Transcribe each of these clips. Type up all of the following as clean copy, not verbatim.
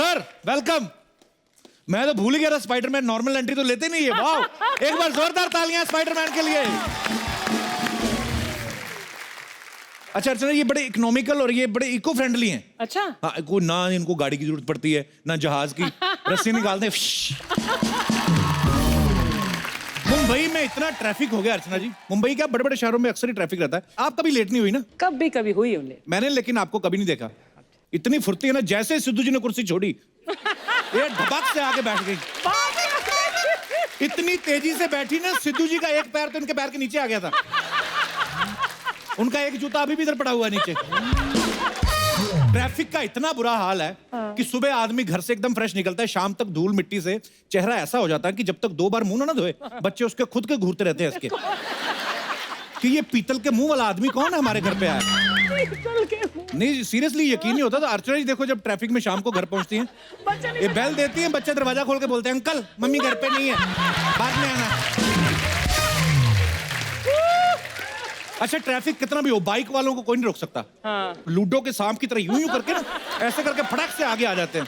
Sir welcome. मैं तो भूल ही गया था स्पाइडरमैन नॉर्मल एंट्री तो लेते नहीं है। वाह, एक बार जोरदार तालियां स्पाइडरमैन के लिए। अच्छा अर्चना, ये बड़े इकोनॉमिकल और ये बड़े इको फ्रेंडली हैं। अच्छा हाँ, कोई ना इनको गाड़ी की जरूरत पड़ती है ना जहाज की, रस्सी निकालते मुंबई में इतना ट्रैफिक हो गया अर्चना जी। मुंबई क्या बड़े बड़े शहरों में अक्सर ही ट्रैफिक रहता है। आप कभी लेट नहीं हुई ना? कभी हुई उन्हें मैंने, लेकिन आपको कभी नहीं देखा। इतनी फुर्ती है ना, जैसे सिद्धू जी ने कुर्सी छोड़ी ये धपक से आके बैठ गई। इतनी तेजी से बैठी ना, सिद्धू जी का एक पैर तो इनके पैर के नीचे आ गया था। उनका एक जूता अभी भी इधर पड़ा हुआ है नीचे। ट्रैफिक का इतना बुरा हाल है कि सुबह आदमी घर से एकदम फ्रेश निकलता है, शाम तक धूल मिट्टी से चेहरा ऐसा हो जाता है कि जब तक 2 बार मुंह ना धोए बच्चे उसके खुद के घूरते रहते हैं इसके कि ये पीतल के मुंह वाला आदमी कौन है हमारे घर पे आया। नहीं सीरियसली यकीन नहीं होता। तो अर्चना जी देखो, जब ट्रैफिक में शाम को घर पहुंचती हैं, ये बेल देती हैं, बच्चे दरवाजा खोल के बोलते हैं अंकल मम्मी घर पे नहीं है, बाद में आना। अच्छा ट्रैफिक कितना भी हो, बाइक वालों को कोई नहीं रोक सकता। हाँ। लूडो के सांप की तरह यूं करके ना, ऐसे करके फटक से आगे आ जाते हैं।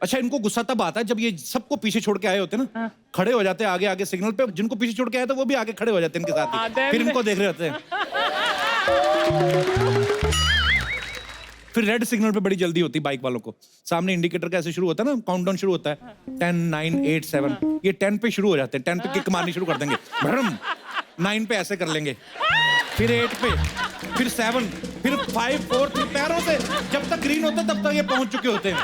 अच्छा इनको गुस्सा तब आता है जब ये सबको पीछे छोड़ के आए होते हैं ना, खड़े हो जाते हैं आगे आगे सिग्नल पे। जिनको पीछे छोड़ के आए थे वो भी आगे खड़े हो जाते हैं इनके साथ ही, फिर इनको देख रहे होते हैं। फिर रेड सिग्नल पे बड़ी जल्दी होती है बाइक वालों को। सामने इंडिकेटर का ऐसे शुरू होता है ना, काउंटडाउन शुरू होता है 10 9 8 7। ये 10 पे शुरू हो जाते हैं, 10 पे किक मारनी शुरू कर देंगे, 9 पे ऐसे कर लेंगे, फिर 8 पे, फिर 7, फिर 5 4 3 पैरों से जब तक ग्रीन होता है तब तक ये पहुंच चुके होते हैं।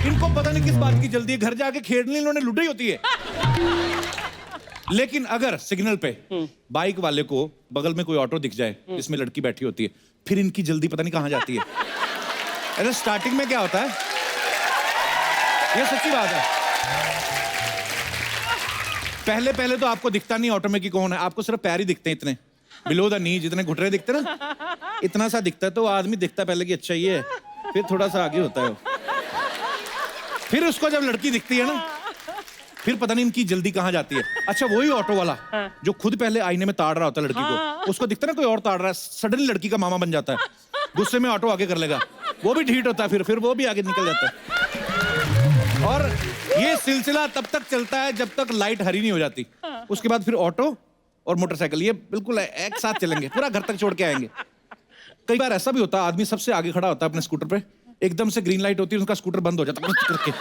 इनको पता नहीं किस बात की जल्दी है, घर जाके खेलने इन्होंने लुटाई होती है। लेकिन अगर सिग्नल पे बाइक वाले को बगल में कोई ऑटो दिख जाए जिसमें लड़की बैठी होती है, फिर इनकी जल्दी पता नहीं कहां जाती है। अरे स्टार्टिंग में क्या होता है, ये सच्ची बात है, पहले तो आपको दिखता नहीं ऑटो में कि कौन है, आपको सिर्फ पैर ही दिखते हैं, इतने बिलो द नी, जितने घुटने दिखते ना, इतना सा दिखता है। तो आदमी दिखता पहले कि अच्छा ये है, फिर थोड़ा सा आगे होता है। फिर उसको जब लड़की दिखती है ना, फिर पता नहीं इनकी जल्दी कहां जाती है। अच्छा वही ऑटो वाला जो खुद पहले आईने में ताड़ रहा होता है लड़की को, उसको दिखता है ना कोई और ताड़ रहा है, सडनली लड़की का मामा बन जाता है, गुस्से में ऑटो आगे कर लेगा, वो भी ढीठ होता है, फिर वो भी आगे निकल जाता है। और ये सिलसिला तब तक चलता है जब तक लाइट हरी नहीं हो जाती। उसके बाद फिर ऑटो और मोटरसाइकिल ये बिल्कुल एक साथ चलेंगे, पूरा घर तक छोड़ के आएंगे। कई बार ऐसा भी होता है, आदमी सबसे आगे खड़ा होता है अपने स्कूटर पे, एकदम से ग्रीन लाइट होती है, उनका स्कूटर बंद हो जाता है करके,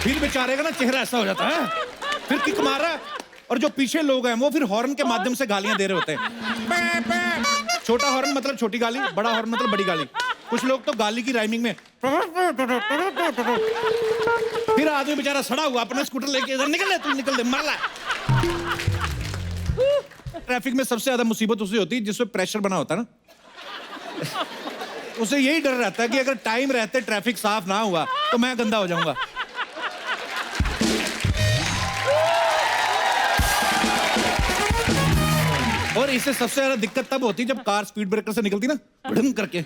फिर बेचारे का ना चेहरा ऐसा हो जाता है, फिर किक मार रहा है, और जो पीछे लोग हैं वो फिर हॉर्न के माध्यम से गालियां दे रहे होते हैं। छोटा हॉर्न मतलब छोटी गाली, बड़ा हॉर्न मतलब बड़ी गाली। कुछ लोग तो गाली की राइमिंग में, फिर आदमी बेचारा सड़ा हुआ अपना स्कूटर लेके इधर निकल ले, तू निकल दे, मर ला। ट्रैफिक में सबसे ज्यादा मुसीबत उसे होती है जिसमें प्रेशर बना होता है ना, उसे यही डर रहता है कि अगर टाइम रहते ट्रैफिक साफ ना हुआ तो मैं गंदा हो जाऊंगा। और इससे सबसे ज्यादा दिक्कत तब होती है जब कार स्पीड ब्रेकर से निकलती ना भड़म करके,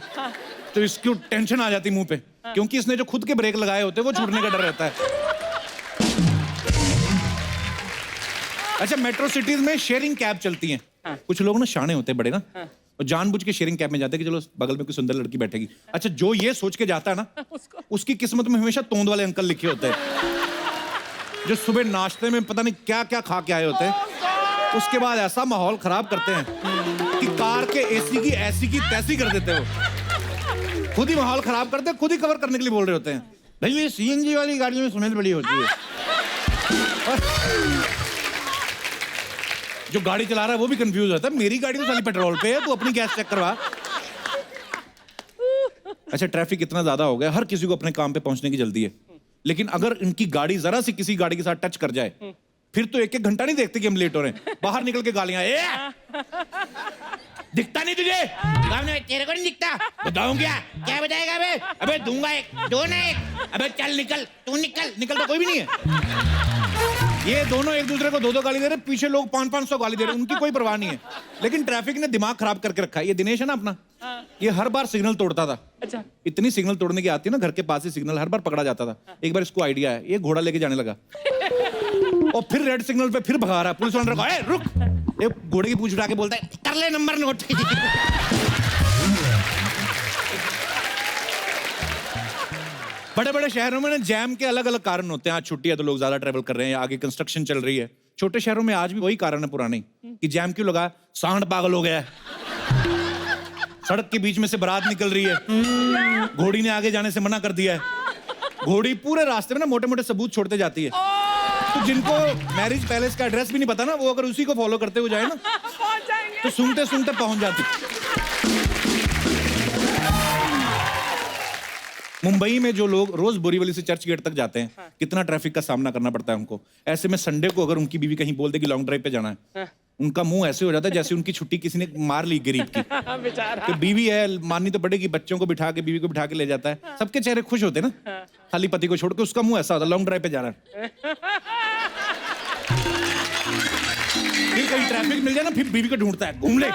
तो इसकी टेंशन आ जाती मुंह पे, क्योंकि इसने जो खुद के ब्रेक लगाए होते हैं वो छूटने का डर रहता है। अच्छा मेट्रो सिटीज में शेयरिंग कैब चलती हैं। कुछ लोग ना शाने होते हैं बड़े ना, और जानबूझ के शेयरिंग कैब में जाते हैं कि चलो बगल में कोई सुंदर लड़की बैठेगी। अच्छा जो ये सोच के जाता है ना, उसकी किस्मत में हमेशा तोंद वाले अंकल लिखे होते हैं, जो सुबह नाश्ते में पता नहीं क्या क्या खा के आए होते हैं, उसके बाद ऐसा माहौल खराब करते हैं कि कार के एसी की ऐसी की तैसी कर देते हो, खुद ही माहौल खराब करते हैं, खुद ही कवर करने के लिए बोल रहे होते हैं, भाई ये सीएनजी वाली गाड़ी में स्मेल बड़ी होती है। जो गाड़ी चला रहा है वो भी कंफ्यूज होता है, मेरी गाड़ी तो साली पेट्रोल पे है, तू अपनी गैस चेक करवा। अच्छा ट्रैफिक इतना ज्यादा हो गया, हर किसी को अपने काम पे पहुंचने की जल्दी है, लेकिन अगर इनकी गाड़ी जरा सी किसी गाड़ी के साथ टच कर जाए, फिर तो 1-1 घंटा नहीं देखते कि हम लेट हो रहे हैं, बाहर निकल के गालियां, दिखता नहीं तुझे? तेरे को नहीं दिखता? बताऊं क्या? क्या बताएगा? अबे दूंगा एक, दो ना एक, अबे चल निकल, तू निकल तो कोई भी नहीं है। ये दोनों एक दूसरे को 2-2 गाली दे रहे, पीछे लोग 500-500 गाली दे रहे, उनकी कोई परवाह नहीं है। लेकिन ट्रैफिक ने दिमाग खराब करके रखा है। ये दिनेश है ना अपना, ये हर बार सिग्नल तोड़ता था। अच्छा इतनी सिग्नल तोड़ने की आती है ना, घर के पास ही सिग्नल, हर बार पकड़ा जाता था। एक बार इसको आइडिया है, ये घोड़ा लेके जाने लगा और फिर रेड सिग्नल पे फिर भगा रहा है, पुलिस वाला रुका, ए रुक, ये घोड़े की पूंछ उठा के बोलता है कर ले नंबर नोट। बड़े बड़े शहरों में ना जैम के अलग अलग कारण होते हैं। आज छुट्टी है तो लोग ज्यादा ट्रेवल कर रहे हैं, आगे कंस्ट्रक्शन चल रही है। छोटे शहरों में आज भी वही कारण है पुराने कि जैम क्यों लगा, सांड पागल हो गया है, सड़क के बीच में से बारात निकल रही है, घोड़ी ने आगे जाने से मना कर दिया है, घोड़ी पूरे रास्ते में ना मोटे मोटे सबूत छोड़ते जाती है। तो जिनको मैरिज पैलेस का एड्रेस भी नहीं पता ना, वो अगर उसी को फॉलो करते हुए जाए ना तो सूंघते सूंघते पहुंच जाती। मुंबई में जो लोग रोज बोरीवली से चर्च गेट तक जाते हैं, कितना ट्रैफिक का सामना करना पड़ता है उनको। ऐसे में संडे को अगर उनकी बीवी कहीं बोल दे कि लॉन्ग ड्राइव पे जाना है, उनका मुंह ऐसे हो जाता है जैसे उनकी छुट्टी किसी ने मार ली गरीब की। तो बीवी है, माननी तो पड़ेगी, बच्चों को बिठा के बीवी को बिठा के ले जाता है, सबके चेहरे खुश होते हैं ना, खाली पति को छोड़ के उसका मुंह ऐसा होता है लॉन्ग ड्राइव पे जा रहा है। फिर कहीं ट्रैफिक मिल जाए ना, फिर बीवी को ढूंढता है, घूम ले।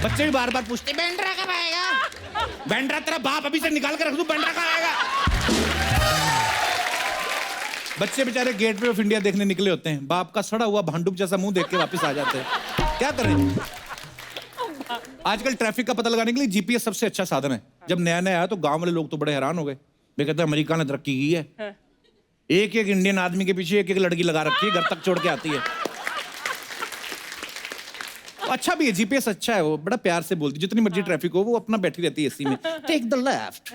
बच्चे भी बार बार पूछते बैंड्रा कब आएगा, बैंड्रा तेरा बाप अभी से निकाल के रख दूं, बैंड्रा कब आएगा। बच्चे बेचारे गेटवे ऑफ इंडिया देखने निकले होते हैं, बाप का सड़ा हुआ भांडुप जैसा मुंह देख के वापस आ जाते हैं। क्या करें, आजकल ट्रैफिक का पता लगाने के लिए जीपीएस सबसे अच्छा साधन है। जब नया नया आया तो गांव वाले लोग तो बड़े हैरान हो गए, वे कहते हैं अमेरिका ने तरक्की की है, एक एक इंडियन आदमी के पीछे एक एक लड़की लगा रखी है, घर तक छोड़ के आती है। अच्छा भी है, जीपीएस अच्छा है, वो बड़ा प्यार से बोलती, जितनी मर्जी ट्रैफिक हो वो अपना बैठी रहती है एसी में, take the left,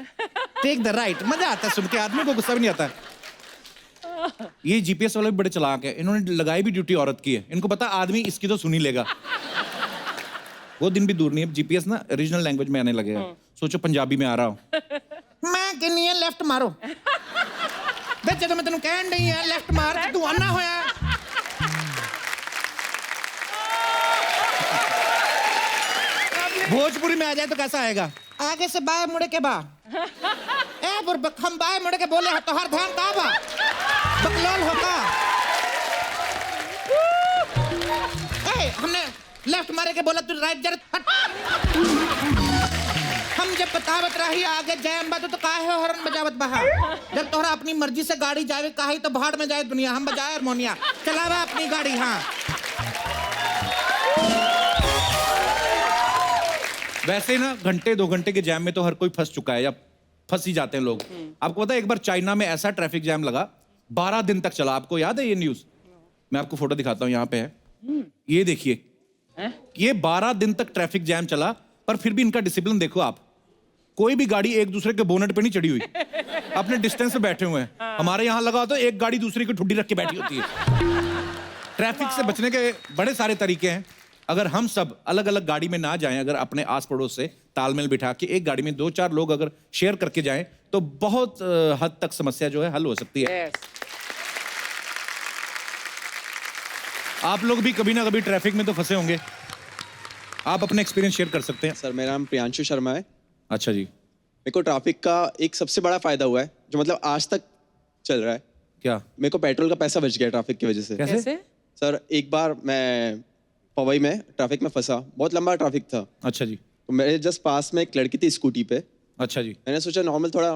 take the right, मजा आता है सुन के, आदमी को गुस्सा भी नहीं आता। ये जीपीएस वाले भी बड़े चालाक है, इन्होंने लगाई भी ड्यूटी औरत की है, इनको पता आदमी इसकी तो सुन ही लेगा। वो दिन भी दूर नहीं है, जीपीएस ना रीजनल लैंग्वेज में आने लगेगा। सोचो पंजाबी में आ रहा हूं, मैं कहनी है लेफ्ट मारो, बच्चे तो मैं तेनू कहन नहीं है लेफ्ट मार, तू आना होया। भोजपुरी में आ जाए तो कैसा आएगा, आगे से बाएं मुड़े के बा, ए बुरबक हम बाएं मुड़े के बोले तो हर ध्यान का बा, बकलोल होगा। ए हमने लेफ्ट मारे के बोला तू राइट जरा हट। हम जब बतावत रही आगे जैम बात तो काहे हॉर्न बजावत बहा, जब तोहरा अपनी मर्जी से गाड़ी जावे काहे तो भाड़ में जाए दुनिया, हम बजाए हारमोनिया, चलावा अपनी गाड़ी। हाँ वैसे ही ना घंटे 2 घंटे के जैम में तो हर कोई फंस चुका है या फंस ही जाते हैं लोग। आपको पता है एक बार चाइना में ऐसा ट्रैफिक जैम लगा 12 दिन तक चला, आपको याद है ये न्यूज? मैं आपको फोटो दिखाता हूँ, यहाँ पे है, ये देखिए, ये 12 दिन तक ट्रैफिक जैम चला, पर फिर भी इनका डिसिप्लिन देखो आप, कोई भी गाड़ी एक दूसरे के बोनट पे नहीं चढ़ी हुई, अपने डिस्टेंस पे बैठे हुए हैं। हमारे यहाँ लगा तो एक गाड़ी दूसरी की ठुड्डी रख के बैठी होती है। ट्रैफिक से बचने के बड़े सारे तरीके हैं, अगर हम सब अलग अलग गाड़ी में ना जाएं, अगर अपने आस पड़ोस से तालमेल बिठा के एक गाड़ी में 2-4 लोग अगर शेयर करके जाएं तो बहुत हद तक समस्या जो है हल हो सकती है। आप लोग भी कभी ना कभी ट्रैफिक में तो फंसे होंगे, आप अपने एक्सपीरियंस शेयर कर सकते हैं। सर मेरा नाम प्रियांशु शर्मा है। अच्छा जी। मेरे को ट्रैफिक का एक सबसे बड़ा फायदा हुआ है जो मतलब आज तक चल रहा है। क्या? मेरे को पेट्रोल का पैसा बच गया ट्रैफिक की वजह से। कैसे? सर एक बार मैं पवई में ट्रैफिक में फंसा, बहुत लंबा ट्रैफिक था। अच्छा जी। तो मेरे जस्ट पास में एक लड़की थी स्कूटी पे। अच्छा जी। मैंने सोचा नॉर्मल थोड़ा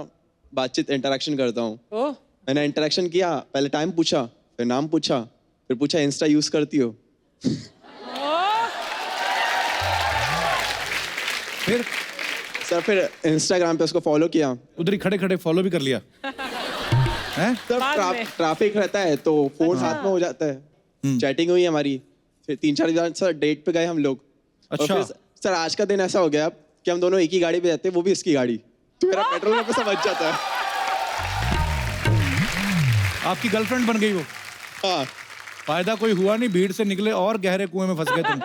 बातचीत इंटरेक्शन करता हूँ। मैंने इंटरेक्शन किया, पहले टाइम पूछा, फिर नाम पूछा, फिर पूछा इंस्टा यूज करती हो? फिर सर फिर इंस्टाग्राम पे उसको फॉलो किया। उधर ही खड़े खड़े फॉलो भी कर लिया हैं? सर ट्रैफिक रहता है तो फोन हाथ में हो जाता है। चैटिंग हुई हमारी, फिर 3-4 दिन सर डेट पे गए हम लोग। अच्छा। और फिर सर आज का दिन ऐसा हो गया कि हम दोनों एक ही गाड़ी पे जाते हैं, वो भी इसकी गाड़ी, तो मेरा पेट्रोल का पैसा बच जाता है। आपकी गर्लफ्रेंड बन गई वो? हाँ। फायदा कोई हुआ नहीं, भीड़ से निकले और गहरे कुएं में फंस गए तुम।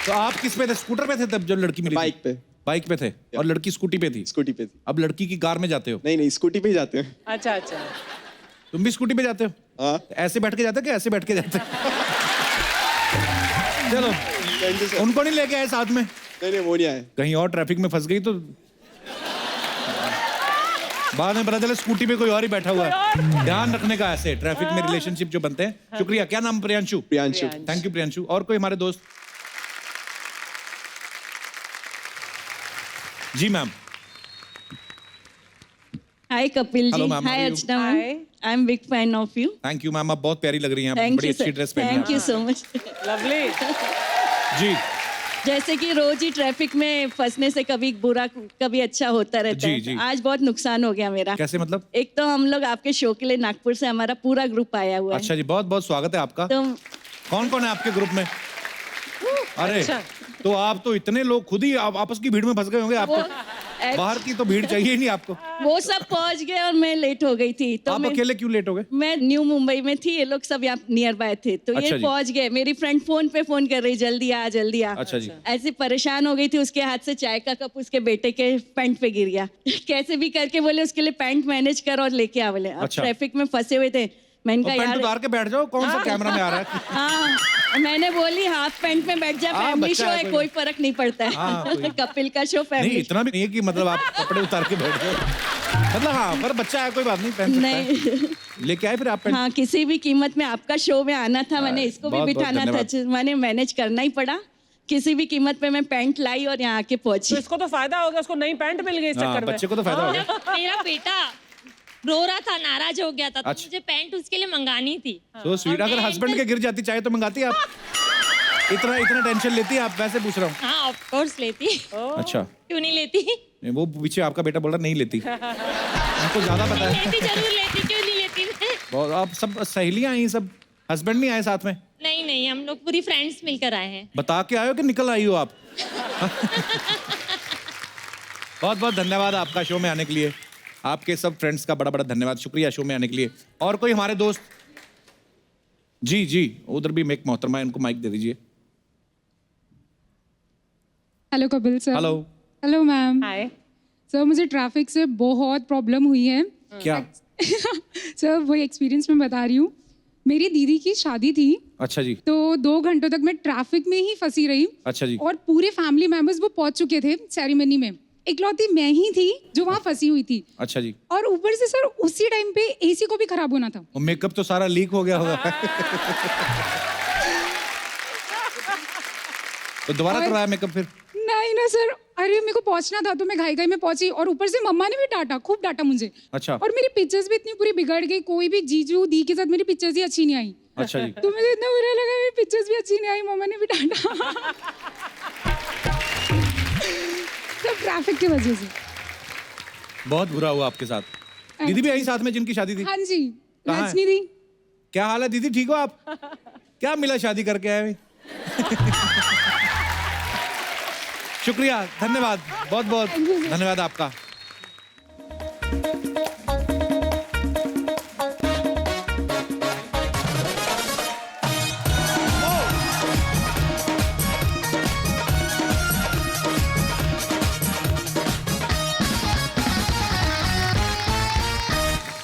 तो आप किस पे थे? स्कूटर पे थे तब जब लड़की मिली? बाइक पे। बाइक पे थे और लड़की स्कूटी पे थी? स्कूटी पे थी। अब लड़की की कार में जाते हो? नहीं स्कूटी पे ही जाते हैं। अच्छा अच्छा। तुम भी स्कूटी पे जाते हो? हाँ। ऐसे बैठ के जाते हो कि ऐसे बैठ के जाते हो? चलो उनको नहीं लेके आए साथ में? नहीं वो नहीं आए। कहीं और ट्रैफिक में फंस गई तो बाद में पता चला स्कूटी पे कोई और ही बैठा हुआ है। ध्यान रखने का ऐसे ट्रैफिक में रिलेशनशिप जो बनते हैं। शुक्रिया। क्या नाम? प्रियांशु। प्रियांशु। Thank you Priyanshu. और कोई हमारे दोस्त? जी ma'am. Hi Kapil Hello, ji. ma'am. Hi How are you? Archana ma'am. Hi. I'm big fan of you. Thank you ma'am, आप बहुत प्यारी लग रही हैं। Thank बड़ी you अच्छी sir. ड्रेस पहनी Thank है you so much. लवली। जी। जैसे कि रोज ही ट्रैफिक में फंसने से कभी बुरा कभी अच्छा होता रहता जी, है। जी। आज बहुत नुकसान हो गया मेरा। कैसे मतलब? एक तो हम लोग आपके शो के लिए नागपुर से हमारा पूरा ग्रुप आया हुआ है। अच्छा जी, बहुत बहुत स्वागत है आपका। तो कौन कौन है आपके ग्रुप में? अरे अच्छा। तो आप तो इतने लोग खुद ही आप आपस की भीड़ में फंस गए होंगे। आपको बाहर की तो भीड़ चाहिए ही नहीं आपको। वो सब पहुंच गए और मैं लेट हो गई थी। तो आप अकेले क्यों लेट हो गए? मैं न्यू मुंबई में थी, ये लोग सब यहाँ नियर बाय थे, तो अच्छा ये जी। पहुंच गए। मेरी फ्रेंड फोन पे फोन कर रही, जल्दी आ जल्दी आ। अच्छा जी। ऐसे परेशान हो गई थी, उसके हाथ से चाय का कप उसके बेटे के पैंट पे गिर गया। कैसे भी करके बोले उसके लिए पैंट मैनेज कर और लेके आ बोले। अब अच्छा। ट्रैफिक में फंसे हुए थे, मैंने तो कहा पैंट यार उतार के बैठ जाओ, कौन सा कैमरा में आ रहा है? हाँ, मैंने बोली हाफ पैंट में बैठ जा, हाँ, फैमिली बच्चा शो है है, कोई कोई फर्क नहीं पड़ता हाँ, है। कोई- कपिल का शो नहीं फैमिली इतना भी नहीं है कि मतलब आप कपड़े उतार के बैठ जाओ। मतलब हाँ, पर बच्चा है कोई बात नहीं, पहन सकता है। नहीं। लेके आए फिर आप पैंट? हाँ, किसी भी कीमत में आपका शो में आना था, मैंने इसको भी बहुत- बहुत बिठाना था, धन्यवाद। मैंने मैनेज करना ही पड़ा। किसी भी कीमत पे मैं पैंट लाई और यहाँ आके पहुंची। तो इसको तो फायदा हो गया, उसको नई पैंट मिल गई इस हाँ, चक्कर में। बच्चे को तो फायदा हो गया। मेरा बेटा रो रहा था, नाराज हो गया था, तो अच्छा। मुझे पैंट उसके लिए मंगानी थी। तो स्वीट, अगर हस्बैंड के गिर जाती चाहे तो मंगाती आप? इतना इतना टेंशन लेती है आप? वैसे पूछ रहा हूँ। हाँ ऑफ कोर्स लेती। अच्छा, क्यों नहीं लेती? नहीं, वो पीछे आपका बेटा बोल रहा नहीं लेती। हमको ज्यादा पता है। लेती जरूर लेती, क्यों नहीं लेती मैं? बहुत आप सब सहेलियां आई सब, हस्बैंड नहीं आए साथ में? नहीं नहीं, हम लोग पूरी फ्रेंड्स मिलकर आए हैं। बता के आए हो कि निकल आई हो आप? बहुत बहुत धन्यवाद आपका शो में आने के लिए। आपके सब फ्रेंड्स का बड़ा बड़ा धन्यवाद, शुक्रिया शो में आने के लिए। और कोई हमारे दोस्त? जी जी, उधर भी एक मोहतरमा है, उनको माइक दे दीजिए। Hello Kapil sir. Hello. Hello ma'am. Hi. Sir मुझे ट्रैफिक से बहुत प्रॉब्लम हुई है। क्या? सर वही एक्सपीरियंस मैं बता रही हूँ। मेरी दीदी की शादी थी, अच्छा जी। तो 2 घंटों तक मैं ट्रैफिक में ही फंसी रही। अच्छा जी। और पूरे फैमिली मेंबर्स वो पहुंच चुके थे सेरेमनी में, इकलौती मैं ही थी जो वहां फंसी हुई थी। अच्छा जी। और ऊपर से सर उसी टाइम पे एसी को भी खराब होना था। और मेकअप तो सारा लीक हो गया होगा। तो दोबारा और- करवाया मेकअप फिर? नहीं ना सर, अरे मेरे को पहुंचना था तो मैं घाई घाई में पहुंची, और ऊपर से मम्मा ने भी डांटा, खूब डांटा मुझे। अच्छा। और मेरी पिक्चर्स भी इतनी पूरी बिगड़ गई, कोई भी जीजू दी के साथ मेरी पिक्चर्स ही अच्छी नहीं आई। अच्छा जी। तो मुझे इतना बुरा लगा, मेरी पिक्चर्स भी अच्छी नहीं आई, मम्मा ने भी डांटा। सब ट्रैफिक की वजह से। बहुत बुरा हुआ आपके साथ। दीदी भी आई साथ में जिनकी शादी थी? हाँ जी, कहाँ है? रजनी दी। क्या हाल है दीदी, ठीक हो आप? क्या मिला शादी करके आए हुए? शुक्रिया, धन्यवाद, बहुत बहुत धन्यवाद आपका।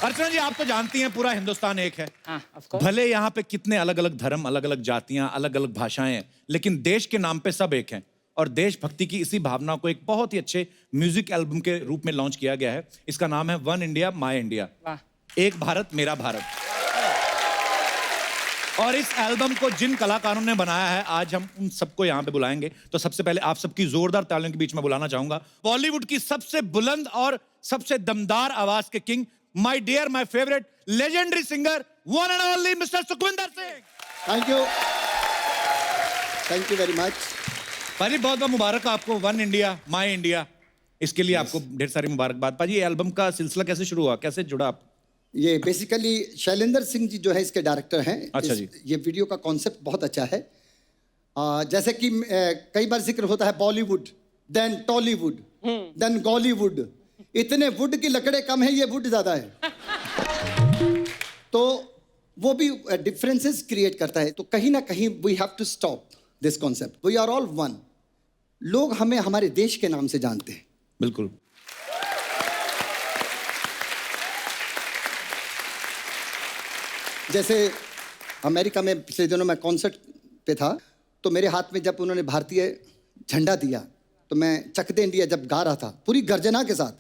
अर्चना जी, आप तो जानती हैं पूरा हिंदुस्तान एक है। हाँ, of course। भले यहाँ पे कितने अलग अलग धर्म, अलग अलग जातियां, अलग अलग भाषाएं हैं, लेकिन देश के नाम पे सब एक हैं। और देशभक्ति की इसी भावना को एक बहुत ही अच्छे म्यूजिक एल्बम के रूप में लॉन्च किया गया है। इसका नाम है वन इंडिया माय इंडिया, वाह। एक भारत मेरा भारत। और इस एल्बम को जिन कलाकारों ने बनाया है, आज हम उन सबको यहाँ पे बुलाएंगे। तो सबसे पहले आप सबकी जोरदार तालियों के बीच में बुलाना चाहूंगा बॉलीवुड की सबसे बुलंद और सबसे दमदार आवाज के king, my dear, my favourite, legendary singer, one and only mister Sukhwinder Singh. Thank you very much. पाजी बहुत बहुत मुबारक आपको, वन इंडिया माय इंडिया, इसके लिए आपको ढेर सारी मुबारकबाद। पाजी ये एल्बम का सिलसिला कैसे शुरू हुआ, कैसे जुड़ा आप? ये बेसिकली शैलेंद्र सिंह जी जो है इसके डायरेक्टर हैं। अच्छा जी। ये वीडियो का कॉन्सेप्ट बहुत अच्छा है। जैसे कि कई बार जिक्र होता है Bollywood, then Tollywood, then Gollywood. इतने वुड की लकड़े कम है, ये वुड ज्यादा है। तो वो भी डिफरेंसेस क्रिएट करता है। तो कहीं ना कहीं we have to stop this concept. We are all one. लोग हमें हमारे देश के नाम से जानते हैं। बिल्कुल। जैसे अमेरिका में पिछले दिनों मैं कॉन्सर्ट पे था, तो मेरे हाथ में जब उन्होंने भारतीय झंडा दिया तो मैं चक दे इंडिया जब गा रहा था पूरी गर्जना के साथ,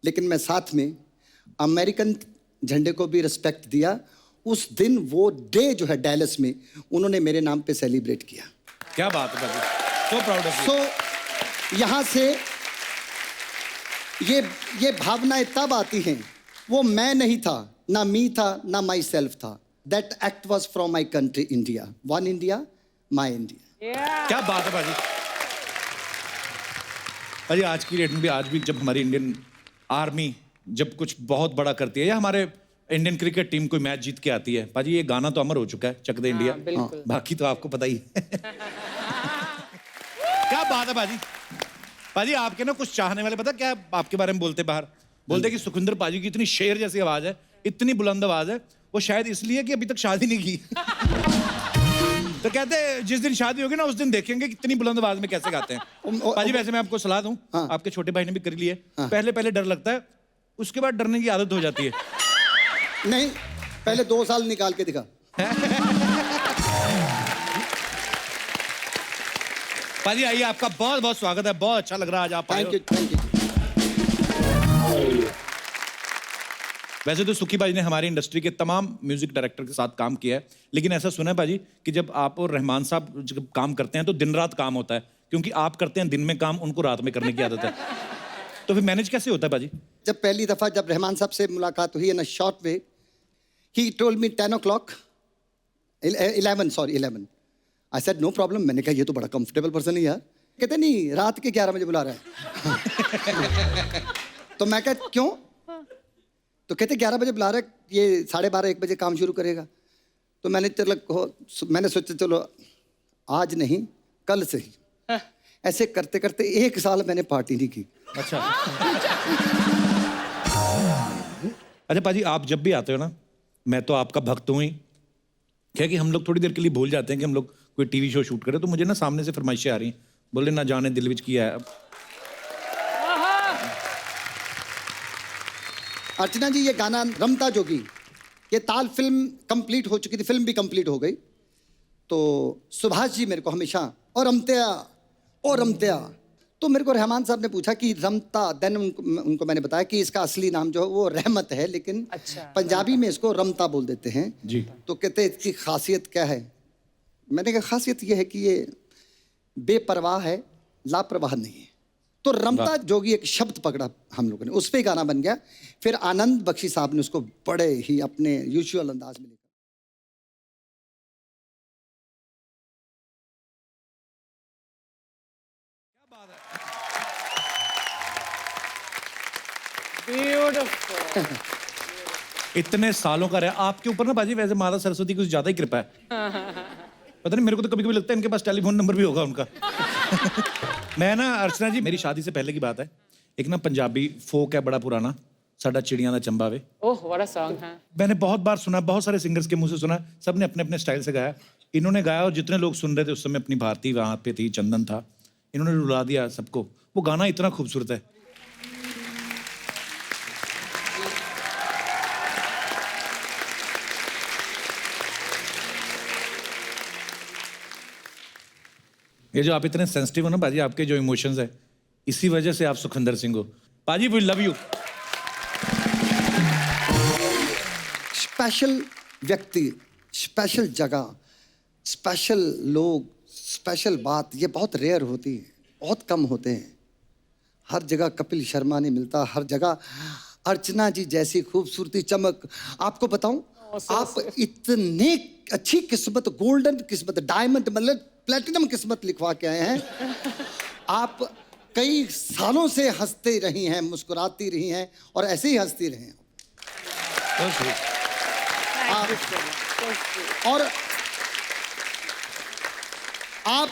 लेकिन मैं साथ में अमेरिकन झंडे को भी रिस्पेक्ट दिया। उस दिन वो डे जो है डैलस में उन्होंने मेरे नाम पे सेलिब्रेट किया। क्या बात है पाजी, सो प्राउड ऑफ यू। सो यहाँ से ये भावनाएं तब आती हैं। वो मैं नहीं था, ना मी था, ना माई सेल्फ था। That act was from my country India. One India my India. क्या बात है पाजी, भाई आज की डेट में भी आज भी जब हमारी इंडियन आर्मी जब कुछ बहुत बड़ा करती है या हमारे इंडियन क्रिकेट टीम कोई मैच जीत के आती है, भाजी ये गाना तो अमर हो चुका है, चक दे इंडिया। बिल्कुल। बाकी तो आपको पता ही है। क्या बात है भाजी। भाजी आपके ना कुछ चाहने वाले पता क्या आपके बारे में बोलते बाहर, बोलते कि सुखविंदर पाजी की इतनी शेर जैसी आवाज है, इतनी बुलंद आवाज है, वो शायद इसलिए कि अभी तक शादी नहीं की। तो कहते हैं जिस दिन शादी होगी ना उस दिन देखेंगे कितनी बुलंद आवाज में कैसे गाते हैं। पाजी वैसे मैं आपको सलाह दूं, हाँ। आपके छोटे भाई ने भी कर लिए, पहले पहले डर लगता है, उसके बाद डरने की आदत हो जाती है। नहीं, पहले 2 साल निकाल के दिखा। पाजी आइए, आपका बहुत बहुत स्वागत है, बहुत अच्छा लग रहा है आज आप आए हो। Thank you. वैसे तो सुखी भाजी ने हमारी इंडस्ट्री के तमाम म्यूजिक डायरेक्टर के साथ काम किया है, लेकिन ऐसा सुना है भाजी कि जब आप और रहमान साहब जब काम करते हैं तो दिन रात काम होता है, क्योंकि आप करते हैं दिन में काम, उनको रात में करने की आदत है। तो फिर मैनेज कैसे होता है भाजी? जब पहली दफा जब रहमान साहब से मुलाकात हुई है ना short way, he told me 10 o'clock, 11 I said no problem. मैंने कहा ये तो बड़ा कंफर्टेबल पर्सन है यार। कहते नहीं, रात के 11 बजे बुला रहा है। तो मैं कहा क्यों? तो कहते 11 बजे बुला रहा है, ये 12:30-1 बजे काम शुरू करेगा। तो मैंने सोचा चलो आज नहीं कल से ही। ऐसे करते करते 1 साल मैंने पार्टी नहीं की। अच्छा। अच्छा पाजी, आप जब भी आते हो ना, मैं तो आपका भक्त हूँ ही, क्या कि हम लोग थोड़ी देर के लिए भूल जाते हैं कि हम लोग कोई टीवी शो शूट करें, तो मुझे ना सामने से फरमाइशें आ रही हैं, बोले ना जाने दिल विच किया है। अर्चना जी, ये गाना रमता जोगी, ये ताल फिल्म कंप्लीट हो चुकी थी, फिल्म भी कंप्लीट हो गई। तो सुभाष जी मेरे को हमेशा और रमत्या, तो मेरे को रहमान साहब ने पूछा कि रमता, देन उनको मैंने बताया कि इसका असली नाम जो है वो रहमत है, लेकिन पंजाबी में इसको रमता बोल देते हैं जी। तो कहते हैं इसकी खासियत क्या है? मैंने कहा खासियत ये है कि ये बेपरवाह है, लापरवाह नहीं है। तो रमता जोगी एक शब्द पकड़ा हम लोगों ने, उस पर गाना बन गया। फिर आनंद बख्शी साहब ने उसको बड़े ही अपने यूजुअल अंदाज में लिखा। ब्यूटीफुल। इतने सालों का रहा आपके ऊपर ना बाजी, वैसे माता सरस्वती की कुछ ज्यादा ही कृपा है। पता नहीं, मेरे को तो कभी कभी लगता है इनके पास टेलीफोन नंबर भी होगा उनका। मैं ना अर्चना जी, मेरी शादी से पहले की बात है, एक ना पंजाबी फोक है बड़ा पुराना, साडा चिड़ियां दा चंबा वे। ओह व्हाट अ सॉन्ग है। मैंने बहुत बार सुना, बहुत सारे सिंगर्स के मुंह से सुना, सब ने अपने अपने स्टाइल से गाया। इन्होंने गाया और जितने लोग सुन रहे थे उस समय अपनी भारती वहां पे थी, चंदन था, इन्होंने रुला दिया सबको। वो गाना इतना खूबसूरत है। ये जो आप इतने सेंसिटिव हो ना बाजी, आपके जो इमोशंस है, इसी वजह से आप सुखविंदर सिंह हो। बाजी वी लव यू। स्पेशल व्यक्ति, स्पेशल जगह, स्पेशल लोग, स्पेशल बात, ये बहुत रेयर होती है, बहुत कम होते हैं। हर जगह कपिल शर्मा नहीं मिलता, हर जगह अर्चना जी जैसी खूबसूरती, चमक। आपको बताऊं, आप इतने अच्छी किस्मत, गोल्डन किस्मत, डायमंड मतलब प्लेटिनम किस्मत लिखवा के आए हैं। आप कई सालों से हंसते रही हैं, मुस्कुराती रही हैं और ऐसे ही हंसती रही हैं। और आप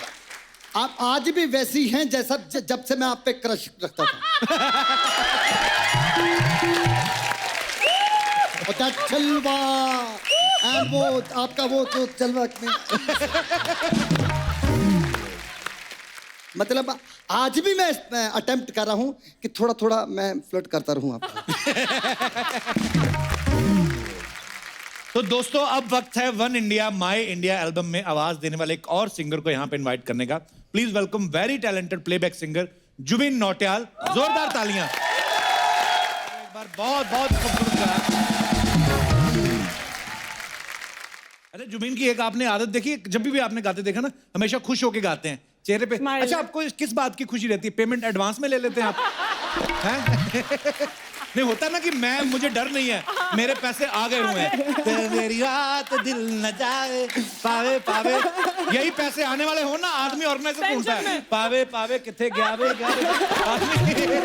आज भी वैसी हैं जैसा जब से मैं आप पे क्रश रखता था। और that जलवा and वो आपका वो तो जलवा में मतलब आज भी मैं अटेम्प्ट कर रहा हूं कि थोड़ा थोड़ा मैं फ्लर्ट करता रहूं आपको। तो दोस्तों अब वक्त है one India my India album में आवाज देने वाले एक और सिंगर को यहाँ पे इनवाइट करने का। Please welcome very talented playback singer Jubin Nautiyal. जोरदार तालियां एक बार। बहुत बहुत खूबसूरत गाना। अरे जुबिन की एक आपने आदत देखी, जब भी आपने गाते देखा ना, हमेशा खुश होके गाते हैं चेहरे पे। अच्छा, आपको किस बात की खुशी रहती है? पेमेंट एडवांस में ले लेते हैं आप? हैं? नहीं होता ना कि मुझे डर नहीं है, मेरे पैसे आ गए हुए हैं, ते मेरी बात दिल न जाए, पावे पावे, यही पैसे आने वाले हो ना, आदमी ऑर्गेनाइजर ढूंढता है, पावे पावे किथे गया वे आदमी नहीं।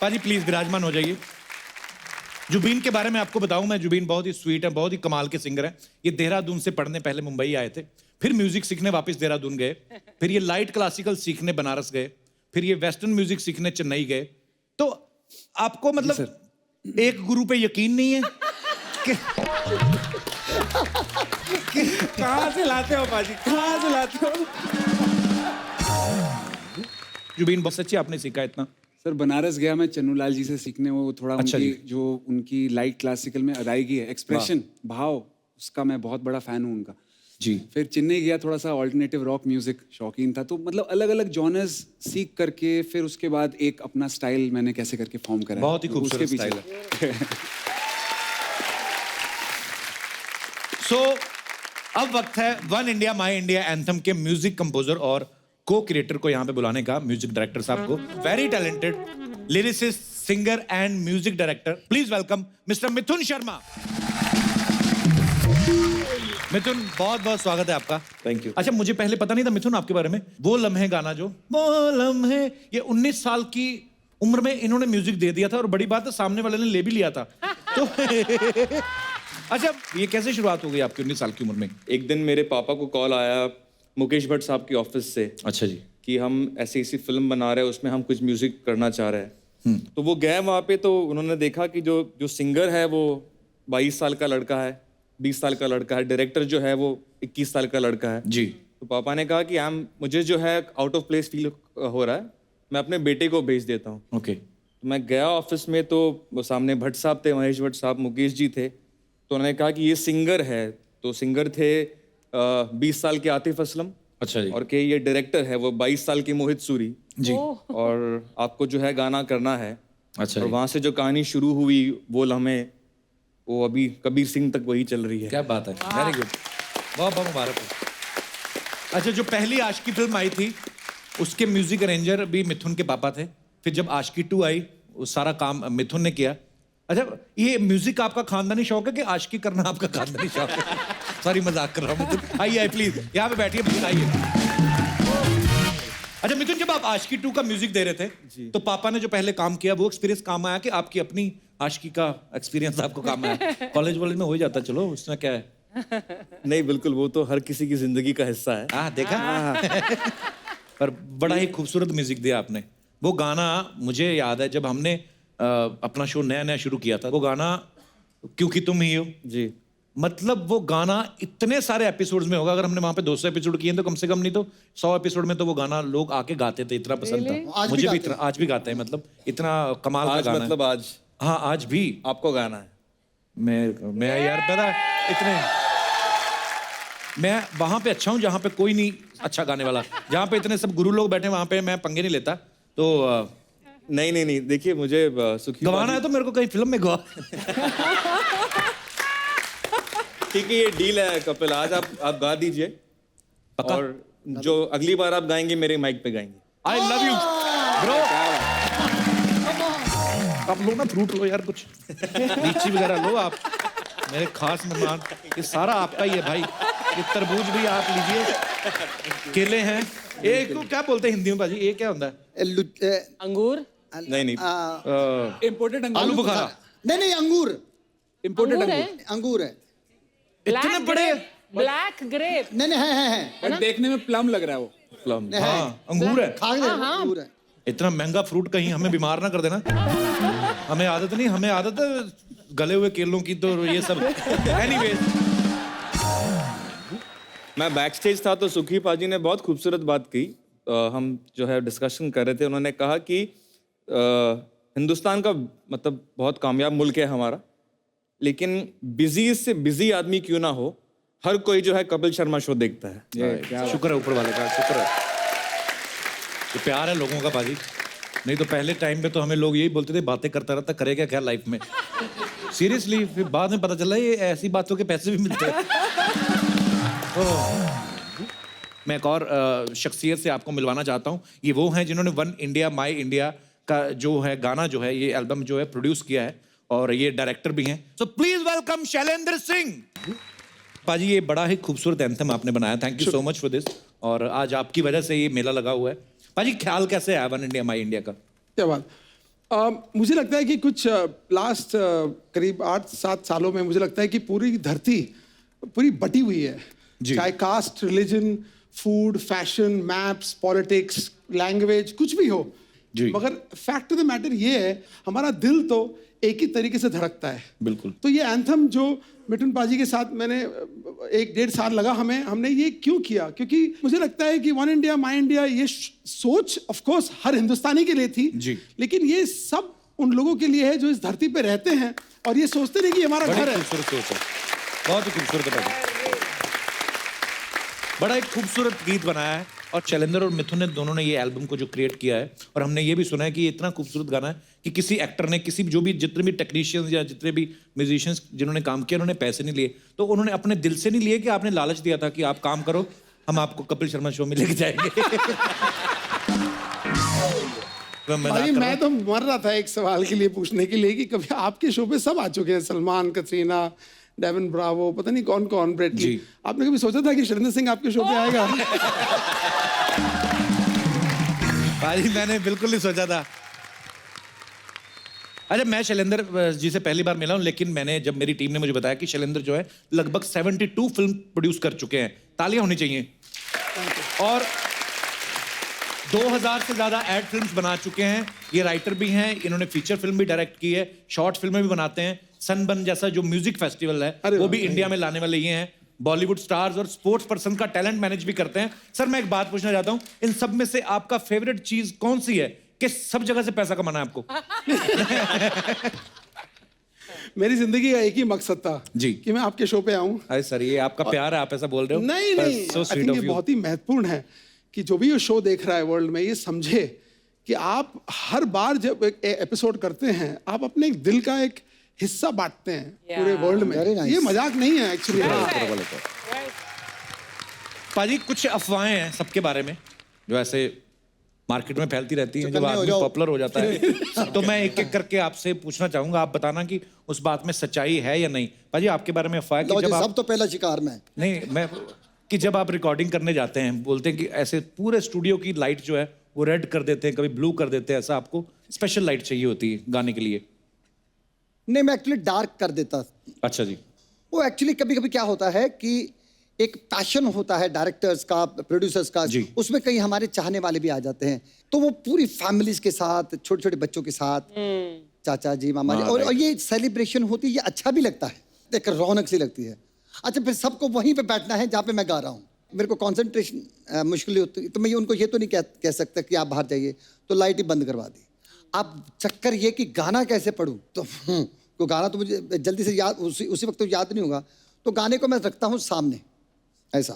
पाजी प्लीज विराजमान हो जाइए। जुबीन के बारे में आपको बताऊं, मैं जुबीन बहुत ही स्वीट है, बहुत ही कमाल के सिंगर हैं। ये देहरादून से पढ़ने पहले मुंबई आए थे, फिर म्यूजिक सीखने वापस देहरादून गए, फिर ये लाइट क्लासिकल सीखने बनारस गए, फिर ये वेस्टर्न म्यूजिक सीखने चेन्नई गए। तो आपको मतलब एक गुरु पे यकीन नहीं है कहाँ से लाते हो पाजी, कहाँ से लाते हो? जुबीन बहुत सच्ची आपने सीखा इतना? सर बनारस गया मैं चन्नूलाल जी से सीखने, वो थोड़ा अच्छा उनकी जी। जो उनकी लाइट क्लासिकल में अदायगी है, एक्सप्रेशन, भाव, उसका मैं बहुत बड़ा फैन हूँ उनका जी। फिर चेन्नई गया, थोड़ा सा ऑल्टरनेटिव रॉक म्यूजिक शौकीन था, तो मतलब अलग अलग जॉनर्स सीख करके फिर उसके बाद एक अपना स्टाइल मैंने कैसे करके फॉर्म करा। बहुत ही खूबसूरत उसके पीछे स्टाइल है। सो अब वक्त है one India my India anthem के म्यूजिक कंपोजर और को क्रिएटर को यहाँ पे बुलाने का, म्यूजिक डायरेक्टर साहब को। Very talented lyricist, singer and music director, please welcome mister Mithun Sharma. Mithun बहुत बहुत स्वागत है आपका। Thank you. अच्छा, मुझे पहले पता नहीं था मिथुन आपके बारे में। वो लम्हे गाना, जो वो लम्हे, ये 19 साल की उम्र में इन्होंने म्यूजिक दे दिया था, और बड़ी बात है सामने वाले ने ले भी लिया था। तो अच्छा, ये कैसे शुरुआत हो गई आपकी 19 साल की उम्र में? एक दिन मेरे पापा को कॉल आया मुकेश भट्ट साहब की ऑफिस से अच्छा जी। कि हम ऐसी ऐसी फिल्म बना रहे हैं, उसमें हम कुछ म्यूजिक करना चाह रहे हैं। तो वो गए वहाँ पे, तो उन्होंने देखा कि जो सिंगर है वो 22 साल का लड़का है, 20 साल का लड़का है, डायरेक्टर जो है वो 21 साल का लड़का है जी। तो पापा ने कहा कि मुझे जो है आउट ऑफ प्लेस फील हो रहा है, मैं अपने बेटे को भेज देता हूँ। ओके। तो मैं गया ऑफिस में, तो वो सामने भट्ट साहब थे, महेश भट्ट साहब, मुकेश जी थे। तो उन्होंने कहा कि ये सिंगर है। तो सिंगर थे 20 साल के आतिफ असलम, अच्छा जी। और कि ये डायरेक्टर है वो 22 साल की मोहित सूरी जी। और आपको जो है गाना करना है। अच्छा और जी। वहाँ से जो कहानी शुरू हुई वो लम्हे, वो अभी कबीर सिंह तक वही चल रही है। क्या बात है, वेरी गुड, बहुत बहुत मुबारक हो। अच्छा, जो पहली आशिकी फिल्म आई थी उसके म्यूजिक अरेंजर भी मिथुन के पापा थे, फिर जब आशिकी 2 आई वो सारा काम मिथुन ने किया। अच्छा, ये म्यूजिक आपका खानदानी शौक है कि आशिकी करना आपका खानदानी शौक है? सॉरी, मजाक कर रहा हूँ मिथुन। आइए प्लीज, यहाँ पे बैठिए, प्लीज आइए। अच्छा मिथुन, जब आप आशिकी 2 का म्यूजिक दे रहे थे तो पापा ने जो पहले काम किया वो एक्सपीरियंस काम आया कि आपकी अपनी आशिकी का एक्सपीरियंस आपको काम आया? कॉलेज वॉलेज में हो ही जाता, चलो उसमें क्या है। नहीं बिल्कुल, वो तो हर किसी की जिंदगी का हिस्सा है। हाँ देखा। पर बड़ा ही खूबसूरत म्यूजिक दिया आपने। वो गाना मुझे याद है जब हमने अपना शो नया नया शुरू किया था, वो गाना क्योंकि तुम ही हो जी। मतलब वो गाना इतने सारे एपिसोड्स में होगा, अगर हमने वहां पे 200 एपिसोड किए तो कम से कम नहीं तो 100 एपिसोड में तो वो गाना लोग आके गाते थे, इतना पसंद था। आज भी मुझे भी गाते इतना, आज भी गाते हैं, मतलब इतना कमाल का आज गाना मतलब है। आज हाँ आज भी आपको गाना है। मैं यार पता इतने, मैं वहां पे अच्छा हूँ जहाँ पे कोई नहीं अच्छा गाने वाला, जहाँ पे इतने सब गुरु लोग बैठे वहां पे मैं पंगे नहीं लेता। तो नहीं देखिए, मुझे सुखी गवाना है तो मेरे को कहीं फिल्म में गवा। ठीक है, ये डील है कपिल, आज आप गा दीजिए, और जो अगली बार आप गाएंगे मेरे माइक पे गाएंगे। I love you bro. आप लो ना फ्रूट लो यार, कुछ लीची वगैरह लो आप, मेरे खास मेहमान। ये सारा आपका ही है भाई, ये तरबूज भी आप लीजिए, केले हैं। एक को क्या बोलते हैं हिंदी में भाजी, ये क्या होता है? अंगूर। नहीं इम्पोर्टेड आलू बुखारा। नहीं अंगूर, इम्पोर्टेड अंगूर है। अंगूर है। इतने बड़े। Black grape. नहीं है बट देखने में प्लम लग रहा है वो। प्लम। हाँ अंगूर है। खा दे, अंगूर है। इतना महंगा फ्रूट कहीं हमें बीमार ना कर देना। हमें आदत नहीं, हमें आदत है गले हुए केलों की, तो ये सब। एनीवेज, मैं बैक स्टेज था तो सुखी पाजी ने बहुत खूबसूरत बात की। हम जो है डिस्कशन कर रहे थे, उन्होंने कहा कि हिंदुस्तान का मतलब बहुत कामयाब मुल्क है हमारा, लेकिन बिजी से बिजी आदमी क्यों ना हो, हर कोई जो है कपिल शर्मा शो देखता है। शुक्र है ऊपर वाले का, शुक्र है। ये प्यार है लोगों का बाजी। नहीं तो पहले टाइम पे तो हमें लोग यही बोलते थे, बातें करता रहता, करेगा क्या लाइफ में। सीरियसली, फिर बाद में पता चला ये ऐसी बातों के पैसे भी मिलते हैं। मैं एक और शख्सियत से आपको मिलवाना चाहता हूँ। ये वो हैं जिन्होंने वन इंडिया माई इंडिया का जो है गाना जो है, ये एल्बम जो है प्रोड्यूस किया है, और ये डायरेक्टर भी हैं। So please welcome Shailendra Singh. पाजी, ये बड़ा ही खूबसूरत एंथम आपने बनाया, thank you so much for this. और आज आपकी वजह से ये मेला लगा हुआ है। पाजी, ख्याल कैसे आया वन इंडिया माई इंडिया का? क्या बात, मुझे लगता है कि कुछ लास्ट करीब 8-7 सालों में मुझे लगता है कि पूरी धरती पूरी बटी हुई है, चाहे caste, religion, food, fashion, maps, politics, language, कुछ भी हो, मगर फैक्ट ऑफ द मैटर ये है, हमारा दिल तो एक ही तरीके से धड़कता है। बिल्कुल। तो ये एंथम जो मिठुन पाजी के साथ मैंने 1-1.5 साल लगा हमने ये क्यों किया, क्योंकि मुझे लगता है कि वन इंडिया माई इंडिया ये सोच ऑफ कोर्स हर हिंदुस्तानी के लिए थी जी, लेकिन ये सब उन लोगों के लिए है जो इस धरती पे रहते हैं और ये सोचते नहीं कि हमारा घर है। बहुत ही खूबसूरत है, बड़ा एक खूबसूरत गीत बनाया है। और शैलेंद्र और मिथुन ने दोनों ने ये एल्बम को जो क्रिएट किया है, और हमने ये भी सुना है कि ये इतना खूबसूरत गाना है कि किसी एक्टर ने, किसी जो भी जितने भी टेक्नीशियंस या जितने भी म्यूजिशियंस जिन्होंने काम किया, उन्होंने पैसे नहीं लिए, तो उन्होंने अपने दिल से नहीं लिए कि आपने लालच दिया था कि आप काम करो, हम आपको कपिल शर्मा शो में लेके जाएंगे। भाई मैं तो मर रहा था एक सवाल के लिए पूछने के लिए कि कभी आपके शो पे सब आ चुके हैं, सलमान, कतरीना, डेविन ब्रावो, पता नहीं कौन कौन, ब्रेटली, आपने कभी सोचा था कि शैलेंद्र सिंह आपके शो पे आएगा? भाई मैंने बिल्कुल नहीं सोचा था। अच्छा, मैं शैलेंद्र जी से पहली बार मिला हूं, लेकिन मैंने जब मेरी टीम ने मुझे बताया कि शैलेंद्र जो है लगभग 72 फिल्म प्रोड्यूस कर चुके हैं, तालियां होनी चाहिए। और 2000 से ज्यादा एड फिल्म्स बना चुके हैं। ये राइटर भी हैं, इन्होंने फीचर फिल्म भी डायरेक्ट की है, शॉर्ट फिल्में भी बनाते हैं। सनबर्न जैसा जो म्यूजिक फेस्टिवल है वो भी इंडिया में लाने वाले ये हैं। बॉलीवुड स्टार्स और स्पोर्ट्स पर्सन का टैलेंट मैनेज भी करते हैं। सर, मैं एक बात पूछना चाहता हूं, इन सब में से आपका फेवरेट चीज कौन सी है कि सब जगह से पैसा कमाना है आपको? मेरी जिंदगी का एक ही मकसद था जी, कि मैं आपके शो पे आऊं। अरे सर, ये आपका प्यार है, आप ऐसा बोल रहे हो? नहीं, so sweet of you. बहुत ही महत्वपूर्ण है कि जो भी ये शो देख रहा है वर्ल्ड में, ये समझे कि आप हर बार जब एक एपिसोड करते हैं, आप अपने दिल का एक हिस्सा बांटते हैं पूरे वर्ल्ड में। ये मजाक नहीं है एक्चुअली। पाजी, कुछ अफवाहें हैं सबके बारे में जो ऐसे मार्केट में फैलती रहती हैं, जब आदमी पॉपुलर हो जाता है। तो मैं एक एक करके आपसे पूछना चाहूंगा, आप बताना कि उस बात में सच्चाई है या नहीं। पाजी, आपके बारे में अफवाह है कि जब आप, सब तो पहला शिकार में नहीं, मैं कि जब आप रिकॉर्डिंग करने जाते हैं, बोलते हैं कि ऐसे पूरे स्टूडियो की लाइट जो है वो रेड कर देते हैं, कभी ब्लू कर देते हैं, ऐसा आपको स्पेशल लाइट चाहिए होती है गाने के लिए? नहीं, मैं एक्चुअली डार्क कर देता। अच्छा जी। वो एक्चुअली कभी कभी क्या होता है कि एक पैशन होता है डायरेक्टर्स का, प्रोड्यूसर्स का, उसमें कई हमारे चाहने वाले भी आ जाते हैं, तो वो पूरी फैमिलीज के साथ, छोटे छोटे बच्चों के साथ, चाचा जी, मामा जी, और ये सेलिब्रेशन होती है, ये अच्छा भी लगता है, एक रौनक सी लगती है। अच्छा, फिर सबको वहीं पे बैठना है जहाँ पे मैं गा रहा हूँ, मेरे को कंसंट्रेशन मुश्किल होती है, तो मैं उनको ये तो नहीं कह सकता कि आप बाहर जाइए, तो लाइट ही बंद करवा दी। अब चक्कर ये कि गाना कैसे पढ़ूँ, तो गाना तो मुझे जल्दी से याद उसी वक्त तो याद नहीं होगा, तो गाने को मैं रखता हूँ सामने ऐसा,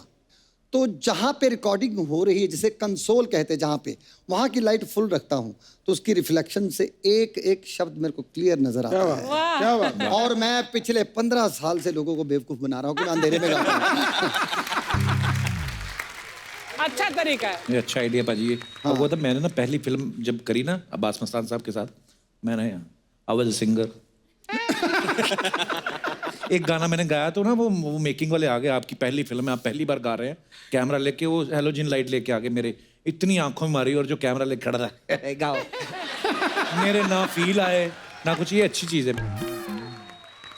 तो जहाँ पे रिकॉर्डिंग हो रही है, जिसे कंसोल कहते हैं, जहाँ पे, वहाँ की लाइट फुल रखता हूँ, तो उसकी रिफ्लेक्शन से एक एक शब्द मेरे को क्लियर नजर आता है। क्या बात। और मैं पिछले 15 साल से लोगों को बेवकूफ बना रहा हूँ कि मैं अंधेरे में गाता हूँ। अच्छा तरीका है ये, अच्छा आइडिया पाजी ये। हाँ। वो था, मैंने ना पहली फिल्म जब करी ना अब्बास मस्तान साहब के साथ, मैंने आई वाज अ सिंगर एक गाना मैंने गाया, तो ना वो मेकिंग वाले आ गए, आपकी पहली फिल्म है, आप पहली बार गा रहे हैं, कैमरा लेके वो हेलोजन लाइट लेके आ गए, मेरे इतनी आंखों में मारी, और जो कैमरा लेके खड़ा था गाओ मेरे ना फील आए ना कुछ। ये अच्छी चीज है।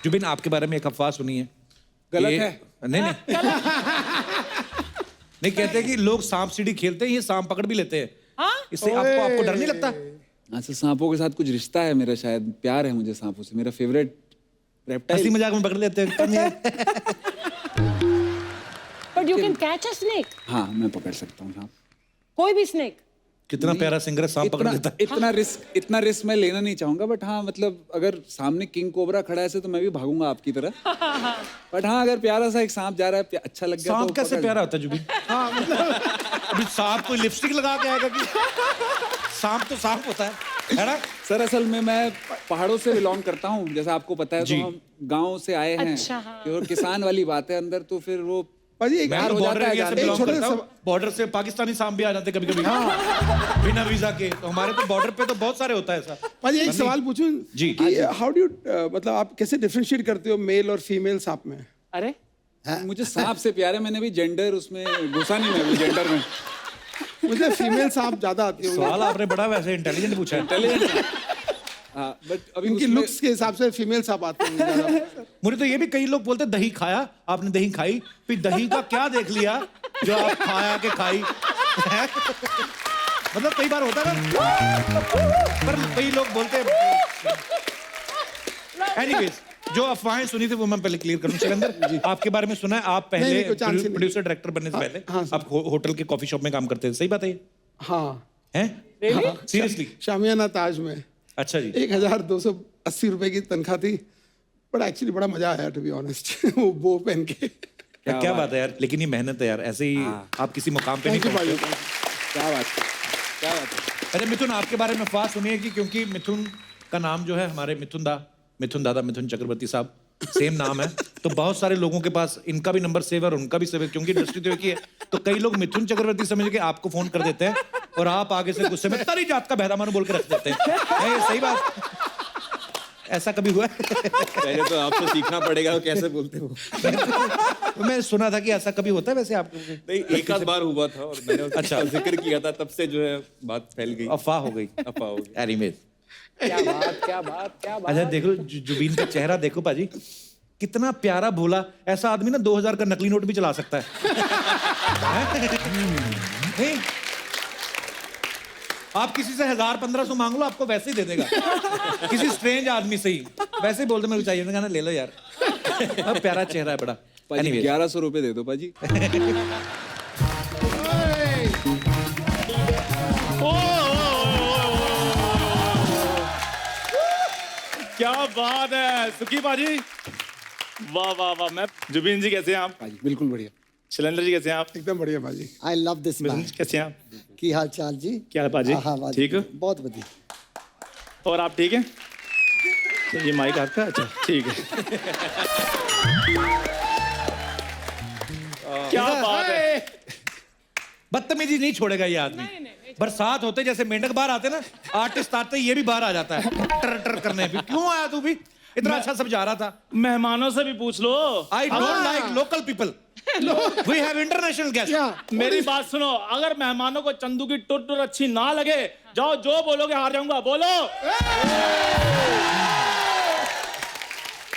जुबिन, आपके बारे में एक अफवाह सुनी है? गलत है। नहीं नहीं, कहते हैं कि लोग सांप सीढ़ी खेलते हैं, ये सांप पकड़ भी लेते हैं। इससे आपको डर नहीं लगता? अच्छा, सांपों के साथ कुछ रिश्ता है मेरा, शायद प्यार है मुझे सांपों से, मेरा फेवरेट रेप्टाइल। हंसी मजाक में पकड़ लेते हैं। But you can catch a snake. हाँ, मैं पकड़ सकता हूँ सांप, कोई भी snake. कितना प्यारा सिंगर है, सांप पकड़ लेता है। इतना रिस्क मैं लेना नहीं चाहूंगा, बट हाँ, मतलब अगर सामने किंग कोबरा खड़ा है तो मैं भी भागूंगा आपकी तरह। बट हाँ, अगर प्यारा सा एक सांप जा रहा है, अच्छा लग गया, सांप तो कैसे प्यारा होता है जुबिन? हाँ, मतलब अभी सांप कोई लिपस्टिक लगा के आएगा कि? सांप तो सांप होता है ना? सर, असल में मैं पहाड़ों से बिलोंग करता हूँ, जैसा आपको पता है, तो हम गाँव से आए हैं। अच्छा, हाँ। और किसान वाली बात है अंदर, तो फिर वो पाजी एक मैं तो बॉर्डर एरिया से बिलोंग करता हूँ, बॉर्डर से पाकिस्तानी सांप भी आ जाते कभी कभी बिना वीजा के, तो हमारे तो बॉर्डर पे तो बहुत सारे होता है ऐसा। पाजी एक सवाल पूछूं जी। कि हाउ डू मतलब आप कैसे डिफरेंशिएट करते हो मेल और फीमेल सांप में? अरे मुझे सांप से प्यार है, मैंने भी जेंडर उसमें घुसा नहीं, मैं अभी जेंडर में। मुझे फीमेल सांप ज्यादा आती है। सवाल आपने बड़ा वैसे इंटेलिजेंट पूछा है। हाँ, बट अभी उनकी उसमें- लुक्स के हिसाब से फीमेल सांप आते हैं ज्यादा। मुझे तो ये भी कई लोग बोलते दही खाया, आपने दही खाई, फिर दही का क्या देख लिया जो आप खाया के खाई मतलब कई बार होता है ना, पर कई लोग बोलते एनीवेज, जो अफवाहें सुनी थी वो मैं पहले क्लियर करूं। सिकंदर, आपके बारे में सुना है आप पहले नहीं, कोई चांस ही नहीं। प्रोड्यूसर डायरेक्टर बनने से पहले हाँ, आप होटल के कॉफी शॉप में काम करते थे, सही बात है ये? हाँ हैं सीरियसली? शामियाना ताज में अच्छा जी। 1280 रुपए की तनख्वाह थी, बट एक्चुअली बड़ा मजा आया टू बी ऑनेस्ट वो पहन के। क्या बात है यार, लेकिन ये मेहनत है यार, ऐसे ही आप किसी मुकाम पे नहीं Thank you, पहुंचते। भाई। क्या बात है, क्या बात है। अरे मिथुन, आपके बारे में अफवाह सुनिए कि क्योंकि मिथुन का नाम जो है हमारे मिथुन दादा मिथुन चक्रवर्ती साहब सेम नाम है, तो बहुत सारे लोगों के पास इनका भी नंबर सेव है और उनका भी सेव है, क्योंकि इंडस्ट्री तो एक ही है, तो कई लोग मिथुन चक्रवर्ती समझ के आपको फोन कर देते हैं और आप आगे से गुस्से में तारी जात का बहरा मानो बोल के रख देते हैं। ये सही बात, ऐसा कभी हुआ है? पहले तो आपसे सीखना पड़ेगा कैसे बोलते हो। तो मैं सुना था कि ऐसा कभी होता है वैसे आपको? नहीं, एक आध बार हुआ था और मैंने अच्छा। उसका जिक्र किया था, तब से जो है बात फैल गई, अफवाह हो गई। अफवाह हो गई। एनीवेज, क्या बात क्या बात क्या बात। अच्छा देखो जुबीन का चेहरा देखो पाजी, कितना प्यारा भोला, ऐसा आदमी ना 2000 का नकली नोट भी चला सकता है। नहीं, आप किसी से 1000-1500 मांग लो, आपको वैसे ही दे देगा, किसी स्ट्रेंज आदमी से ही वैसे ही बोल दो मेरे को चाहिए, कहना ले लो यार। अब प्यारा चेहरा है बड़ा। पाजी 1100 रुपए दे दो पाजी। क्या बात है सुखी पाजी, वाह वाह वाह। मैं जुबीन जी कैसे हैं आप? पाजी बिल्कुल बढ़िया। शैलेंद्र जी कैसे हैं आप? एकदम बढ़िया पाजी। I love this man. कैसे हैं आप? की हाल चाल जी? क्या है पाजी? हाँ बाजी, ठीक है, बहुत बढ़िया। और आप ठीक हैं? ये माइक आपका? अच्छा ठीक है। क्या बात है, बदतमीजी नहीं छोड़ेगा ये आदमी। बरसात होते जैसे मेंढक बाहर आते ना, आर्टिस्ट आते ये भी बाहर आ जाता है टर टर करने। भी क्यों आया तू भी? इतना अच्छा सब जा रहा था। मेहमानों से भी पूछ लो। I don't like local people, we have international guest. मेरी बात सुनो, अगर मेहमानों को चंदू की टुर टुर अच्छी ना लगे, जाओ जो बोलोगे हार जाऊंगा, बोलो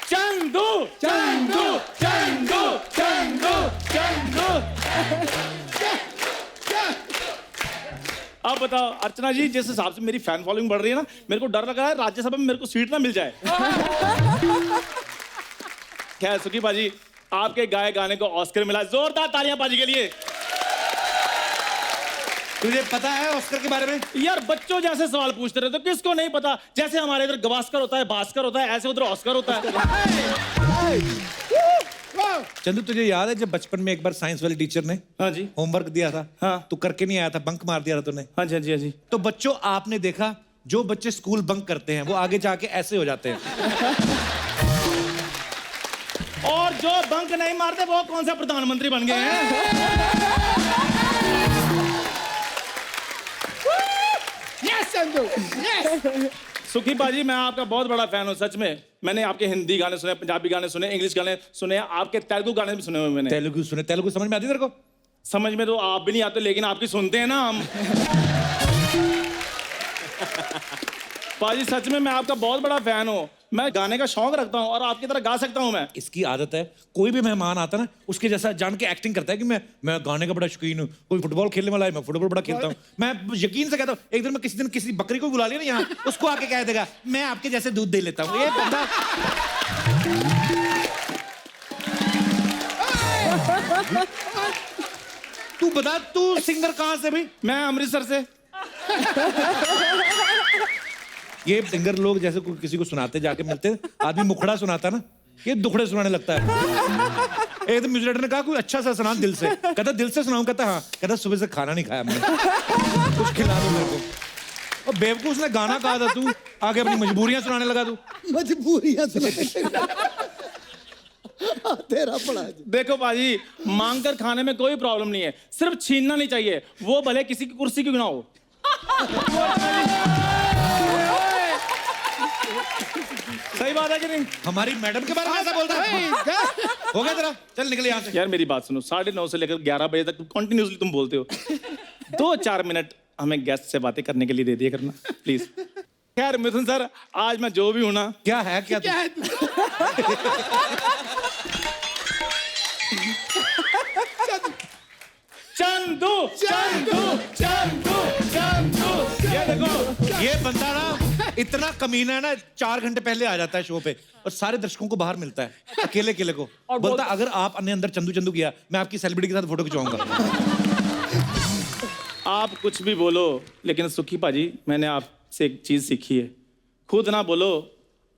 चंदू चंदू चंदू चंदू चंदू। अब बताओ अर्चना जी, जिस हिसाब से मेरी फैन फॉलोइंग बढ़ रही है ना, मेरे को डर लग रहा है राज्यसभा में मेरे को सीट ना मिल जाए। क्या सुखी पाजी, आपके गाए गाने को ऑस्कर मिला, जोरदार तालियां पाजी के लिए। तुझे पता है ऑस्कर के बारे में? यार बच्चों जैसे सवाल पूछते रहे तो किसको नहीं पता, जैसे हमारे इधर गवास्कर होता है, भास्कर होता है, ऐसे उधर ऑस्कर होता है। चंदू, तुझे याद है जब बचपन में एक बार साइंस वाले टीचर ने हाँ जी होमवर्क दिया था? हाँ। तू करके नहीं आया था, बंक मार दिया था तूने। हाँ जी हाँ जी हाँ जी। तो बच्चों, आपने देखा जो बच्चे स्कूल बंक करते हैं वो आगे जाके ऐसे हो जाते हैं। और जो बंक नहीं मारते वो कौन सा प्रधानमंत्री बन गए हैं? Yes Chandu, yes. सुखी बाजी, मैं आपका बहुत बड़ा फैन हूँ सच में। मैंने आपके हिंदी गाने सुने, पंजाबी गाने सुने, इंग्लिश गाने सुने, आपके तेलुगु गाने भी सुने हुए मैंने। तेलुगु सुने? तेलुगु समझ में आती तेरे को? समझ में तो आप भी नहीं आते, लेकिन आपकी सुनते हैं ना हम। पाजी सच में मैं आपका बहुत बड़ा फैन हूँ, मैं गाने का शौक रखता हूँ और आपकी तरह गा सकता हूँ मैं। इसकी आदत है, कोई भी मेहमान आता ना उसके जैसा जान के एक्टिंग करता है कि मैं गाने का बड़ा शौकीन हूँ। कोई फुटबॉल खेलने वाला है, मैं फुटबॉल बड़ा खेलता हूँ। मैं यकीन से कहता हूँ, एक दिन मैं किसी दिन किसी बकरी को बुला लिया ना यहाँ, उसको आके कह देगा मैं आपके जैसे दूध दे लेता हूँ। ये बंदा तू बता, तू सिंगर कहाँ से भाई? मैं अमृतसर से। ये सिंगर लोग जैसे कोई किसी को सुनाते, जाके मिलते, आदमी मुखड़ा सुनाता ना, ये दुखड़े सुनाने लगता है। एक दिन म्यूजिक डायरेक्टर ने कहा कोई अच्छा सा सुना दिल से। कहता दिल से सुनाऊं? कहता हाँ। कहता सुबह से खाना नहीं खाया हमने, कुछ खिला दो मेरे को। और बेवकूफ, उसने गाना कहा था, तू आगे अपनी मजबूरियां सुनाने लगा। तू मजबूरियां सुनाने। तेरा पड़ा जी। देखो पाजी, मांग कर खाने में कोई प्रॉब्लम नहीं है, सिर्फ छीनना नहीं चाहिए, वो भले किसी की कुर्सी क्यों ना हो। सही बात है कि नहीं? हमारी मैडम के बारे में ऐसा बोलता है? हो गया तेरा, चल निकल यहाँ से। यार मेरी बात सुनो, 9:30 से लेकर 11 बजे तक कंटिन्यूसली तुम बोलते हो। 2-4 मिनट हमें गेस्ट से बातें करने के लिए दे दिया करना प्लीज। खैर मिथुन सर, आज मैं जो भी हूं ना, क्या है क्या है? चंदू चंदू चंदू चंदू, ये देखो ये बंदा ना इतना कमीना है ना, 4 घंटे पहले आ जाता है शो पे और सारे दर्शकों को बाहर मिलता है अकेले अकेले को, और बोलता अगर आप अन्य अंदर चंदू चंदू किया मैं आपकी सेलिब्रिटी के साथ फोटो खिंचवाऊंगा। आप कुछ भी बोलो, लेकिन सुखी पाजी मैंने आपसे एक चीज सीखी है, खुद ना बोलो,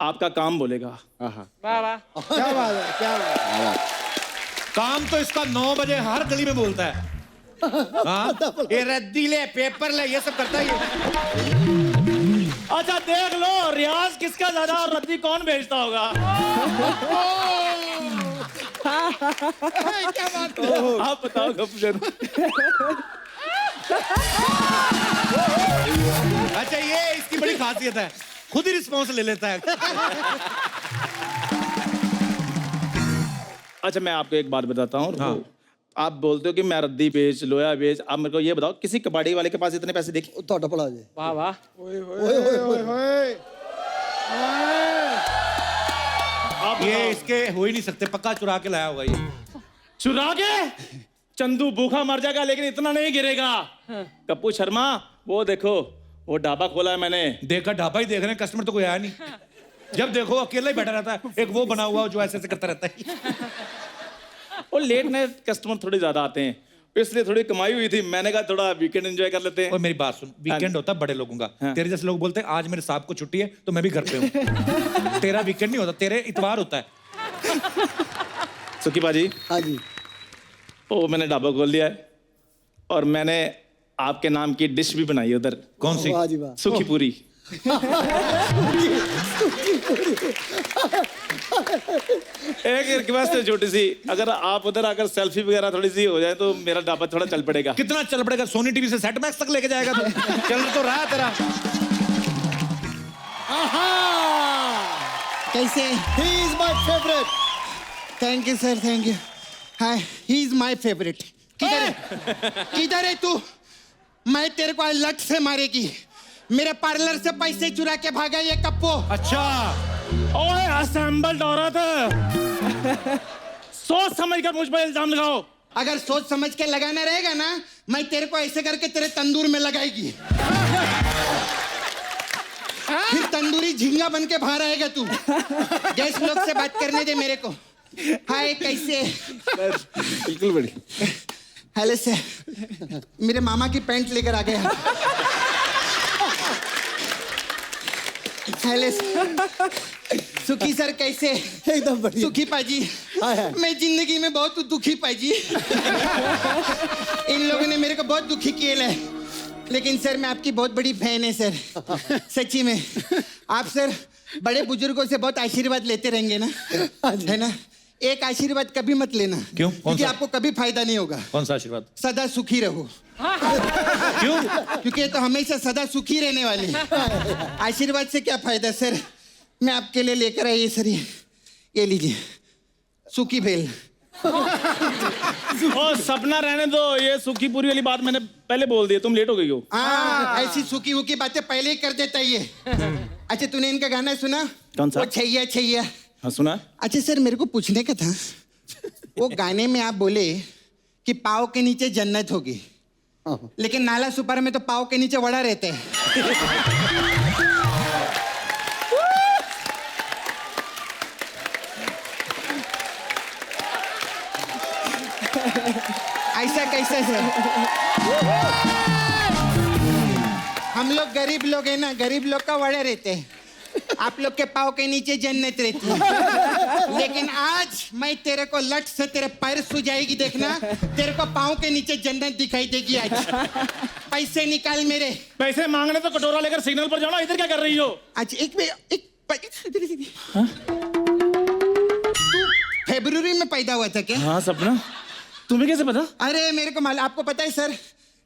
आपका काम बोलेगा। वाह वाह, क्या बात है, क्या बात है। काम तो इसका 9 बजे हर गली में बोलता है। हाँ? ये रद्दी ले, पेपर ले, ये सब करता है ये। अच्छा देख लो, रियाज किसका ज्यादा और रद्दी कौन भेजता होगा। क्या बात है। आप बताओ गपशप। अच्छा ये इसकी बड़ी खासियत है, खुद ही रिस्पॉन्स ले लेता है। अच्छा मैं आपको एक बात बताता हूँ। हाँ। आप बोलते हो कि मैं रद्दी बेच, लोया बेच, आप मेरे को ये बताओ, किसी कबाड़ी वाले के पास इतने पैसे देखे? तो पड़ा जी। वाह वाह, ये इसके हो ही नहीं सकते, पक्का चुरा के लाया होगा ये। चुरा के? चंदू भूखा मर जाएगा लेकिन इतना नहीं गिरेगा। कप्पू शर्मा, वो देखो वो ढाबा खोला है मैंने। देखा ढाबा ही देख रहे हैं, कस्टमर तो कोई आया नहीं। जब देखो अकेला ही बैठा रहता है, एक वो बना हुआ जो ऐसे ऐसे करता रहता है। और लेट नाइट कस्टमर थोड़े ज्यादा आते हैं, इसलिए थोड़ी कमाई हुई थी, मैंने कहा थोड़ा वीकेंड एंजॉय कर लेते हैं। और मेरी बात सुन, वीकेंड होता है बड़े लोगों का। तेरे जैसे लोग बोलते हैं आज मेरे साहब को छुट्टी है तो मैं भी घर पे हूँ। तेरा वीकेंड नहीं होता, तेरे इतवार होता है। सुखी बाजी, हाँ जी। ओ मैंने ढाबा खोल लिया है और मैंने आपके नाम की डिश भी बनाई है उधर। कौन सी? वाह जी वाह। सूखी पूरी। एक रिक्वेस्ट है छोटी सी, अगर आप उधर आकर सेल्फी वगैरह थोड़ी सी हो जाए तो मेरा ढाबा थोड़ा चल पड़ेगा। कितना चल पड़ेगा? सोनी टीवी से सेट मैक्स तक लेके जाएगा तू। चल तो रहा है तेरा। कैसे? He is my favorite. Thank you sir, thank you. Hi, he is my favourite. किधर है तू? मैं तेरे को आज लट से मारेगी। मेरे पार्लर से पैसे चुरा के भागा ये कप्पो। अच्छा ओए असेंबल्ड औरत, सोच समझ कर मुझ पर इल्जाम लगाओ। अगर सोच समझ के लगाना रहेगा ना, मैं तेरे को ऐसे करके तेरे तंदूर में लगाएगी। फिर तंदूरी झींगा बन के बाहर आएगा तू। गेस्ट लोग से बात करने दे मेरे को। हाय, कैसे? बिल्कुल बढ़िया। हेलो सर, मेरे मामा की पैंट लेकर आ गया। Hello sir. सुखी सर कैसे? एकदम बढ़िया। सुखी पाजी, मैं जिंदगी में बहुत दुखी पाजी। इन लोगों ने मेरे को बहुत दुखी किया है, लेकिन सर मैं आपकी बहुत बड़ी फैन है सर। सच्ची में आप सर बड़े बुजुर्गों से बहुत आशीर्वाद लेते रहेंगे ना, है ना? एक आशीर्वाद कभी मत लेना। क्यों? क्योंकि आपको कभी फायदा नहीं होगा। कौन सा आशीर्वाद? सदा सुखी रहो। क्यों? क्योंकि ये तो हमेशा सदा सुखी रहने वाले हैं। आशीर्वाद से क्या फायदा सर? मैं आपके लिए लेकर आई सर, ये लीजिए सूखी बेल। ओ सपना रहने दो, ये सूखी पूरी वाली बात मैंने पहले बोल दी, तुम लेट हो गई हो। हाँ, ऐसी सूखी वूखी बातें पहले ही कर देता ये। अच्छा तूने इनका गाना सुना? कौन सा? वो छैया छैया। हाँ सुना। अच्छा सर मेरे को पूछने का था, वो गाने में आप बोले कि पाव के नीचे जन्नत होगी, लेकिन नाला सुपारा में तो पाव के नीचे वड़ा रहते हैं। ऐसा कैसे सर? हम लोग गरीब लोग हैं ना, गरीब लोग का वड़े रहते हैं, आप लोग के पाँव के नीचे जन्नत रहती है। लेकिन आज मैं तेरे को लट से तेरे पैर सुजाएगी, देखना तेरे को पाँव के नीचे जन्नत दिखाई देगी आज। पैसे निकाल मेरे। पैसे मांगने तो कटोरा लेकर सिग्नल पर जाओ ना, इधर क्या कर रही हो? आज एक तू फरवरी में पैदा हुआ था क्या? हाँ सपना, तुम्हें कैसे पता? अरे मेरे को मालूम, आपको पता है सर,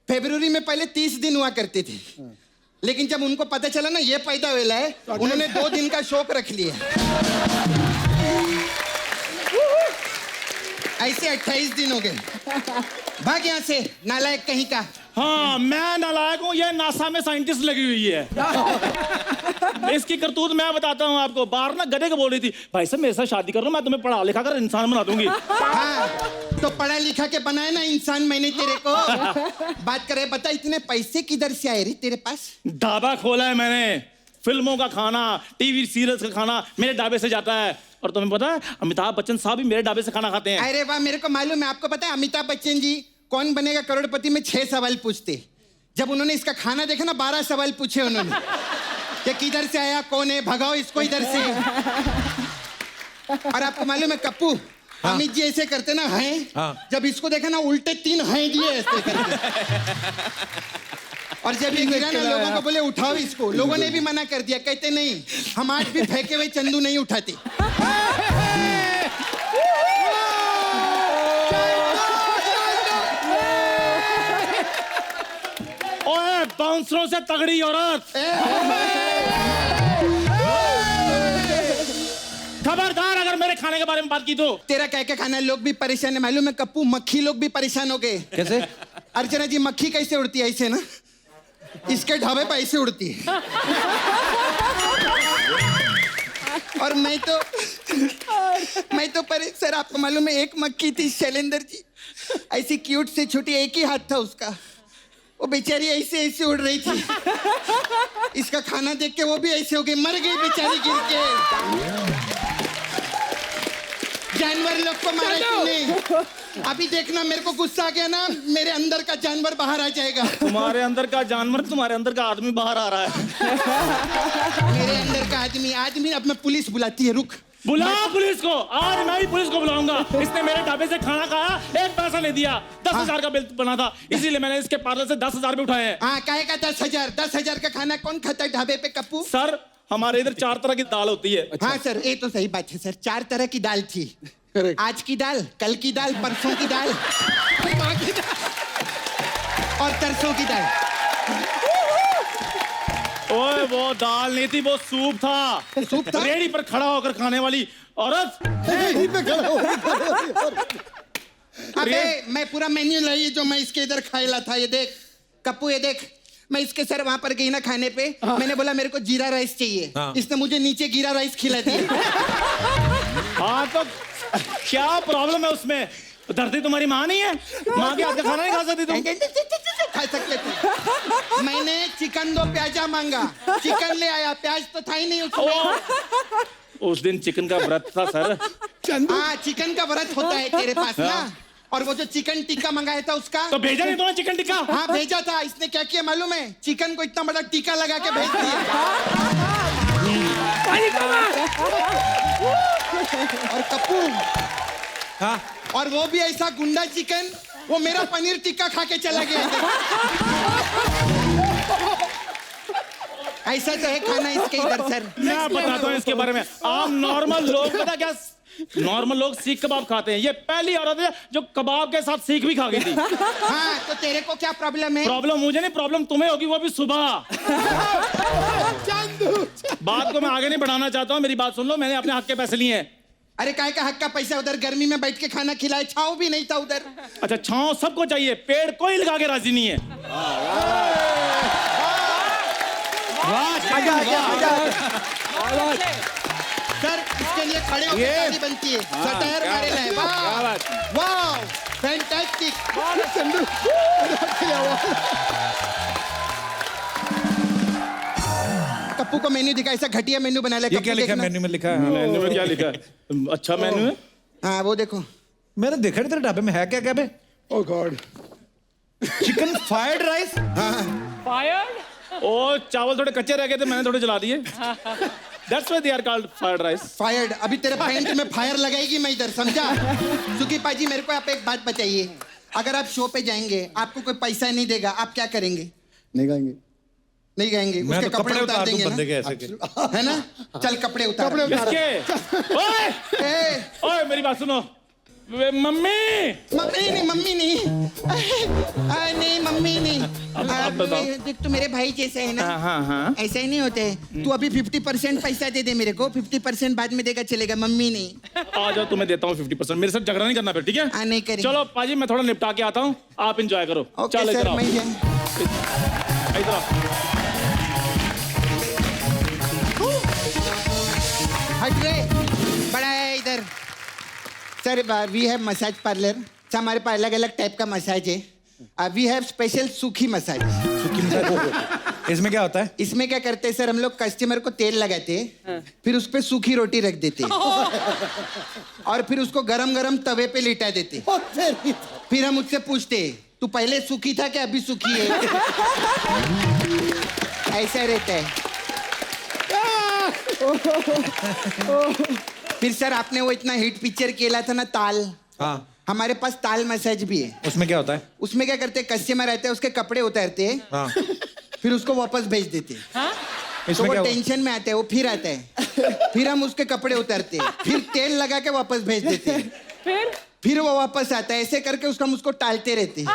फरवरी में पहले 30 दिन हुआ करते थे, लेकिन जब उनको पता चला ना ये पैदा हुआ है, उन्होंने 2 दिन का शौक रख लिया। ऐसे 28 दिन हो गए। भाग यहाँ से, नालायक कहीं का। हाँ मैं नालायक हूँ, ये नासा में साइंटिस्ट लगी हुई है। इसकी करतूत मैं बताता हूँ आपको। बाहर ना गधे को बोल रही थी, भाई साहब मेरे साथ शादी कर लो, मैं तुम्हें पढ़ा लिखा कर इंसान बना दूंगी। हाँ, तो पढ़ा लिखा के बनाया ना इंसान मैंने तेरे को। बात करे, बता इतने पैसे किधर से आए रे तेरे पास? ढाबा खोला है मैंने, फिल्मों का खाना, टीवी सीरियल्स का खाना मेरे ढाबे से जाता है। और तुम्हें पता है अमिताभ बच्चन साहब भी मेरे ढाबे से खाना खाते हैं। अरे वाह, मेरे को मालूम है। आपको पता है अमिताभ बच्चन जी कौन बनेगा करोड़पति में 6 सवाल पूछते। जब उन्होंने इसका खाना देखा ना 12 सवाल पूछे उन्होंने कि किधर से आया, कौन है, भगाओ इसको इधर से। और आपको मालूम है कप्पू, अमित जी ऐसे करते ना हैं, जब इसको देखा ना उल्टे 3 हैं दिए ऐसे करके। और जब ये गिरा ना लोगों को बोले उठाओ इसको, लोगों ने भी मना कर दिया, कहते नहीं हम आज भी फेंके हुए चंदू नहीं उठाते। ओए बाउंसरों से तगड़ी औरत, खबरदार अगर मेरे खाने के बारे में बात की तो। तेरा क्या क्या खाना, लोग भी परेशान है मालूम है कप्पू, मक्खी लोग भी परेशान हो गए। कैसे? अर्चना जी मक्खी कैसे उड़ती है? ऐसे ना, इसके ढाबे पे ऐसे उड़ती है। और मैं तो पर सर आपको मालूम है, एक मक्खी थी शैलेंद्र जी, ऐसी क्यूट से छोटी, एक ही हाथ था उसका, वो बेचारी ऐसे ऐसे उड़ रही थी। इसका खाना देख के वो भी ऐसे हो गई, मर गई बेचारी गिर के। जानवर लोग को मारा तूने। अभी देखना मेरे को गुस्सा आ गया ना, मेरे अंदर का जानवर बाहर आ जाएगा। तुम्हारे अंदर का जानवर, तुम्हारे अंदर का आदमी बाहर आ रहा है। मेरे अंदर का आदमी। अब मैं पुलिस बुलाती है, रुक। बुलाओ पुलिस को, आज मैं ही पुलिस को बुलाऊंगा। इसने मेरे ढाबे से खाना खाया, 1 पैसा नहीं दिया, 10,000 का बिल बना था, इसीलिए मैंने इसके पार्लर से 10,000 भी उठाए हैं। हाँ, काहे का 10,000? 10,000 का खाना कौन खाता है ढाबे पे कप्पू? सर हमारे इधर 4 तरह की दाल होती है। हाँ सर, ये तो सही बात है सर, 4 तरह की दाल थी। आज की दाल, कल की दाल, परसों की दाल और तरसों की दाल। ओए वो दाल नहीं थी, वो सूप था। सूप था? रेडी पर खड़ा होकर खाने वाली औरत। अबे मैं पूरा मेन्यू लाई जो मैं इसके इधर खाएला था। ये देख कप्पू, ये देख, मैं इसके सर वहां पर गई ना खाने पे, मैंने बोला मेरे को जीरा राइस चाहिए, इसने मुझे नीचे जीरा राइस खिला दिया। हाँ तो क्या प्रॉब्लम है उसमें? धरती तुम्हारी माँ नहीं है? माँ के हाथ का खाना नहीं खा सकती तुम? खा सकते थे। मैंने चिकन 2 प्याजा मांगा, चिकन ले आया, प्याज तो था ही नहीं उसमें। उस दिन चिकन का व्रत था सर। हाँ, चिकन का व्रत होता है तेरे पास ना। और वो जो चिकन टिक्का मंगाया था उसका तो भेजा नहीं तूने चिकन टिक्का? हाँ भेजा था। इसने क्या किया मालूम है? चिकन को इतना बड़ा टिक्का लगा के भेज दिया। और कप्पू, हाँ, और वो भी ऐसा गुंडा चिकन, वो मेरा पनीर टिक्का खा के चला गया। ऐसा तो है खाना इसके इधर सर। मैं बताता हूँ इसके बारे में। आप नॉर्मल लोग, पता क्या, नॉर्मल लोग सीख कबाब खाते हैं, ये पहली औरत है जो कबाब के साथ सीख भी खा गई थी। हाँ, तो तेरे को क्या प्रॉब्लम है? प्रॉब्लम मुझे नहीं, प्रॉब्लम तुम्हें होगी, वो भी सुबह। बात को मैं आगे नहीं बढ़ाना चाहता हूँ, मेरी बात सुन लो। मैंने अपने हक के पैसे लिए हैं। अरे काय का हक का पैसा? उधर गर्मी में बैठ के खाना खिलाए, छाव भी नहीं था उधर। अच्छा, छांव सबको चाहिए, पेड़ कोई लगा के राजी नहीं है। सर इसके लिए खड़े होकर ताली बनती है, सटायर मारे लाए। वाह वाह, फैंटास्टिक। कप्पू को मेन्यू दिखा, ऐसा घटिया मेन्यू बना लिया। ये क्या लिखा है मेन्यू में? लिखा है मेन्यू में क्या लिखा है? अच्छा मेन्यू है। हाँ वो देखो, मैंने देखा नहीं तेरे ढाबे में है क्या क्या बे? Oh god, chicken fried rice. Fired? ओ चावल थोड़े कच्चे रह गए थे, मैंने थोड़े जला दिए। That's why they are called fried rice. Fired. अभी तेरे पैंट में फायर लगाएगी मैं इधर, समझा? सुखी पाजी, मेरे को आप एक बात बताइए, अगर आप शो पे जाएंगे, आपको कोई पैसा नहीं देगा, आप क्या करेंगे? नहीं खाएंगे। नहीं कहेंगे मैं उसके तो कपड़े उतार दूं देंगे बंदे के ना ऐसे के। है ना चल कपड़े उतार किसके? ओए ओए मेरी बात सुनो मम्मी मम्मी नहीं नहीं मम्मी नहीं अब बताओ। देख तू मेरे भाई जैसे है ना हाँ ऐसा ही नहीं होता है तू अभी 50% पैसा दे दे मेरे को 50% बाद में देगा चलेगा मम्मी नहीं आ जाओ तुम्हें देता हूँ 50%। मेरे साथ झगड़ा नहीं करना फिर, ठीक है? नहीं करेंगे। चलो पाजी मैं थोड़ा निपटा के आता हूँ, आप एंजॉय करो। ओके चलो सर इधर आओ। मैं इधर आओ। हट रे बड़ा है इधर sir we have massage parlour हमारे पास अलग अलग टाइप का मसाज है we have special sukhi massage इसमें क्या होता है? इसमें क्या करते हैं सर हम लोग कस्टमर को तेल लगाते हैं फिर उस पे सूखी रोटी रख देते हैं और फिर उसको गरम गरम तवे पे लिटा देते हैं। फिर हम उससे पूछते हैं तू पहले सूखी था क्या अभी सूखी है ऐसा रहता है। फिर सर आपने वो इतना हिट पिक्चर खेला था ना ताल हाँ हमारे पास ताल मसाज भी है। उसमें क्या होता है? उसमें क्या करते हैं कस्टमर आते हैं उसके कपड़े उतारते हैं हाँ फिर उसको वापस भेज देते हैं तो इसमें वो क्या टेंशन में आता है वो फिर आता है फिर हम उसके कपड़े उतारते हैं फिर तेल लगा के वापस भेज देते हैं फिर वो वापस आता है ऐसे करके उसको हम उसको टालते रहते हैं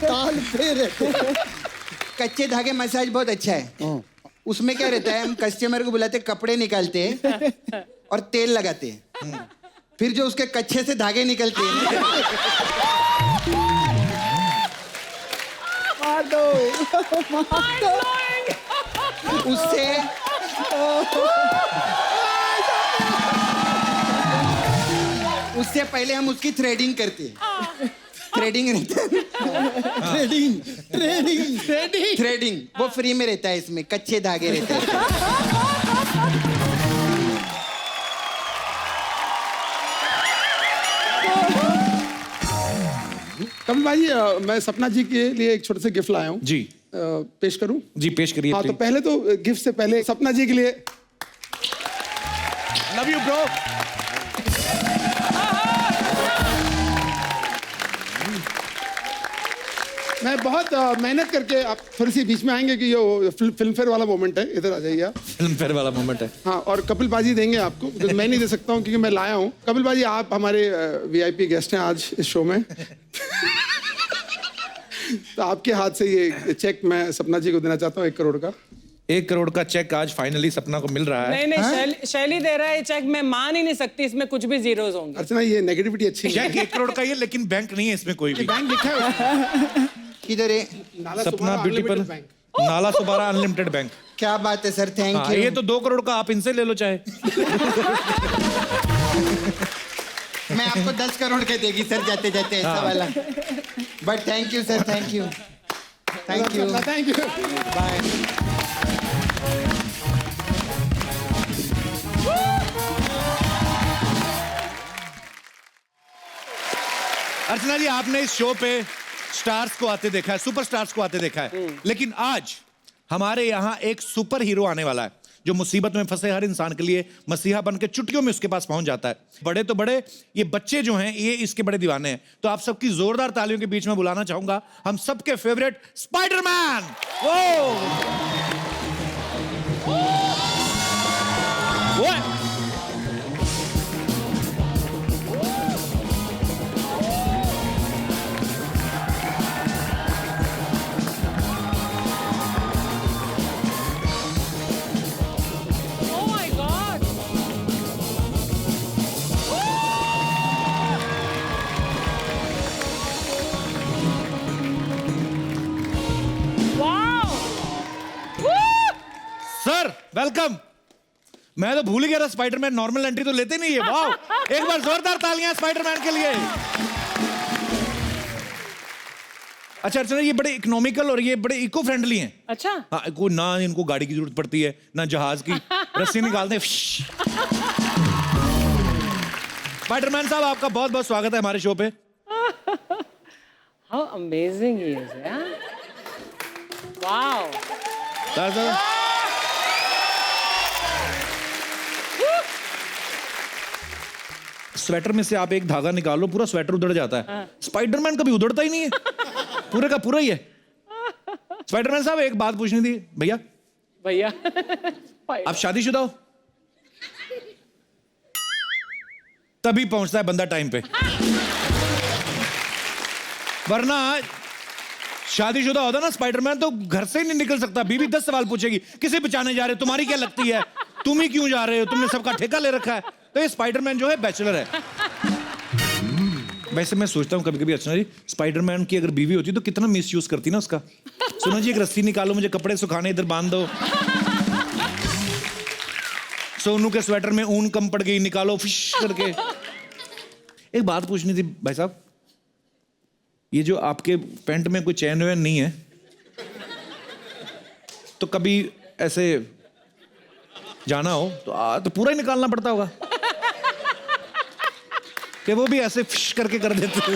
टालते रहते कच्चे धागे मसाज बहुत अच्छा है उसमें क्या रहता है हम कस्टमर को बुलाते कपड़े निकालते हैं और तेल लगाते हैं फिर जो उसके कच्चे से धागे निकलते हैं उससे उससे पहले हम उसकी थ्रेडिंग करते हैं थ्रेडिंग रहता है थ्रेडिंग वो फ्री में रहता है इसमें कच्चे धागे रहते हैं कपिल भाई मैं सपना जी के लिए एक छोटे से गिफ्ट लाया हूँ जी पेश करूँ जी पेश करिए। हाँ तो पहले तो गिफ्ट से पहले सपना जी के लिए लव यू ब्रो। मैं बहुत मेहनत करके आप थोड़ी सी बीच में आएंगे कि ये फिल्म फेयर वाला मोमेंट है इधर आ जाइए आप। फिल्म फेयर वाला मोमेंट है। हाँ और कपिल बाजी देंगे आपको because मैं नहीं दे सकता हूँ क्योंकि मैं लाया हूँ। कपिल बाजी आप हमारे वीआईपी गेस्ट हैं आज इस शो में तो आपके हाथ से ये चेक मैं सपना जी को देना चाहता हूँ 1 करोड़ का। 1 करोड़ का चेक आज फाइनली सपना को मिल रहा है। नहीं शैली दे रहा है चेक, मैं मान ही नहीं सकती इसमें कुछ भी जीरोस होंगे। अर्चना ये नेगेटिविटी अच्छी नहीं चेक 1 करोड़ का ही है लेकिन बैंक नहीं है इसमें कोई भी। बैंक लिखा है किधर है सपना ब्यूटीफुल नाला सुबारा अनलिमिटेड बैंक। क्या बात है सर थैंक हाँ, यू ये तो 2 करोड़ का आप इनसे ले लो चाहे। मैं आपको 10 करोड़ के देगी सर जाते जाते ऐसा वाला but thank you sir thank you thank you bye. Archana ji आपने इस शो पे स्टार्स को आते देखा है, सुपर स्टार्स को आते देखा है, लेकिन आज हमारे यहाँ एक सुपर हीरो आने वाला है जो मुसीबत में फंसे हर इंसान के लिए मसीहा बन के चुटकियों में उसके पास पहुंच जाता है। बड़े तो बड़े ये बच्चे जो हैं ये इसके बड़े दीवाने हैं। तो आप सबकी जोरदार तालियों के बीच में बुलाना चाहूंगा हम सबके फेवरेट स्पाइडरमैन। वो सर वेलकम। मैं तो भूल ही गया था स्पाइडरमैन नॉर्मल एंट्री तो लेते नहीं है। वाह एक बार जोरदार तालियां स्पाइडरमैन के लिए। अच्छा अर्चना ये बड़े इकोनॉमिकल और ये बड़े इको फ्रेंडली हैं। अच्छा हाँ को ना इनको गाड़ी की जरूरत पड़ती है ना जहाज की, रस्सी निकालते हैं। स्पाइडरमैन साहब आपका बहुत बहुत स्वागत है हमारे शो पे। हाउ अमेजिंग ही इज यार, वाओ। स्वेटर में से आप एक धागा निकालो, पूरा स्वेटर उधड़ जाता है। स्पाइडरमैन कभी उधड़ता ही नहीं है, पूरे का पूरा ही है। स्पाइडरमैन साहब एक बात पूछनी थी भैया। भैया आप शादीशुदा हो? तभी पहुंचता है बंदा टाइम पे, वरना शादीशुदा होता ना स्पाइडरमैन तो घर से ही नहीं निकल सकता। बीवी 10 सवाल पूछेगी, किसे बचाने जा रहे हो, तुम्हारी क्या लगती है, तुम ही क्यों जा रहे हो, तुमने सबका ठेका ले रखा है। तो ये स्पाइडरमैन जो है बैचलर है। वैसे मैं सोचता हूँ कभी कभी अर्चना जी, स्पाइडरमैन की अगर बीवी होती तो कितना मिसयूज करती ना उसका। सुनो जी एक रस्सी निकालो, मुझे कपड़े सुखाने, इधर बांध दो। सोनू के स्वेटर में ऊन कम पड़ गई, निकालो फिश करके। एक बात पूछनी थी भाई साहब, ये जो आपके पैंट में कोई चैन वैन नहीं है, तो कभी ऐसे जाना हो तो पूरा ही निकालना पड़ता होगा कि वो भी ऐसे फिश करके कर देते थे?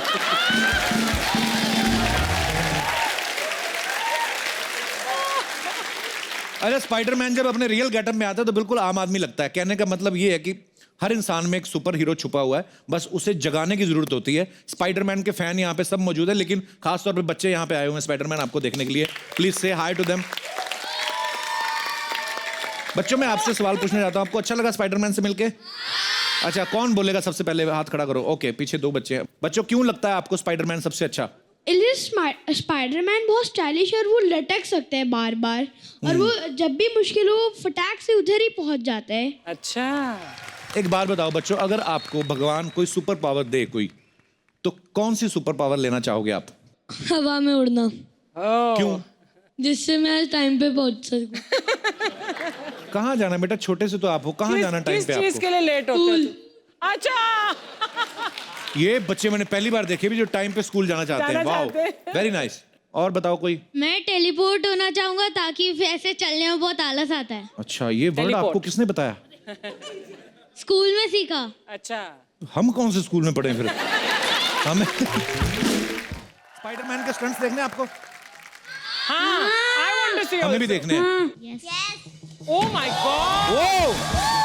अरे स्पाइडरमैन जब अपने रियल गेटअप में आता है तो बिल्कुल आम आदमी लगता है। कहने का मतलब ये है कि हर इंसान में एक सुपर हीरो छुपा हुआ है, बस उसे जगाने की जरूरत होती है। स्पाइडरमैन के फैन यहाँ पे सब मौजूद है, लेकिन खासतौर पे बच्चे यहाँ पे आए हुए हैं स्पाइडरमैन आपको देखने के लिए। प्लीज से हाई टू देम। बच्चों मैं आपसे सवाल पूछना चाहता हूँ, आपको अच्छा लगा स्पाइडरमैन से मिलके? अच्छा कौन बोलेगा सबसे पहले, हाथ खड़ा करो। ओके पीछे 2 बच्चे हैं। बच्चों क्यों लगता है आपको स्पाइडरमैन सबसे अच्छा? स्पाइडरमैन बहुत स्टाइलिश और वो लटक सकते हैं बार बार, और वो जब भी मुश्किल हो फटाक से उधर ही पहुंच जाते हैं। अच्छा एक बात बताओ बच्चों, अगर आपको भगवान कोई सुपर पावर दे कोई, तो कौन सी सुपर पावर लेना चाहोगे आप? हवा में उड़ना। क्यों? जिससे मैं टाइम पे पहुंच सकूं। कहाँ जाना बेटा, छोटे से तो आप हो, कहाँ जाना टाइम पे किस चीज आपको? के लिए लेट होते हो? अच्छा ये बच्चे मैंने पहली बार देखे भी जो टाइम पे स्कूल जाना चाहते हैं। Wow very nice. और बताओ कोई? मैं टेलीपोर्ट होना चाहूंगा ताकि फिर ऐसे चलने में बहुत आलस आता है। अच्छा ये वर्ड आपको किसने बताया? स्कूल में सीखा। अच्छा हम कौन से स्कूल में पढ़े फिर? हमें स्पाइडरमैन के स्टंट्स देखने आपको? हाँ, I want to see हमें भी also. देखने हैं। Oh my God! Whoa!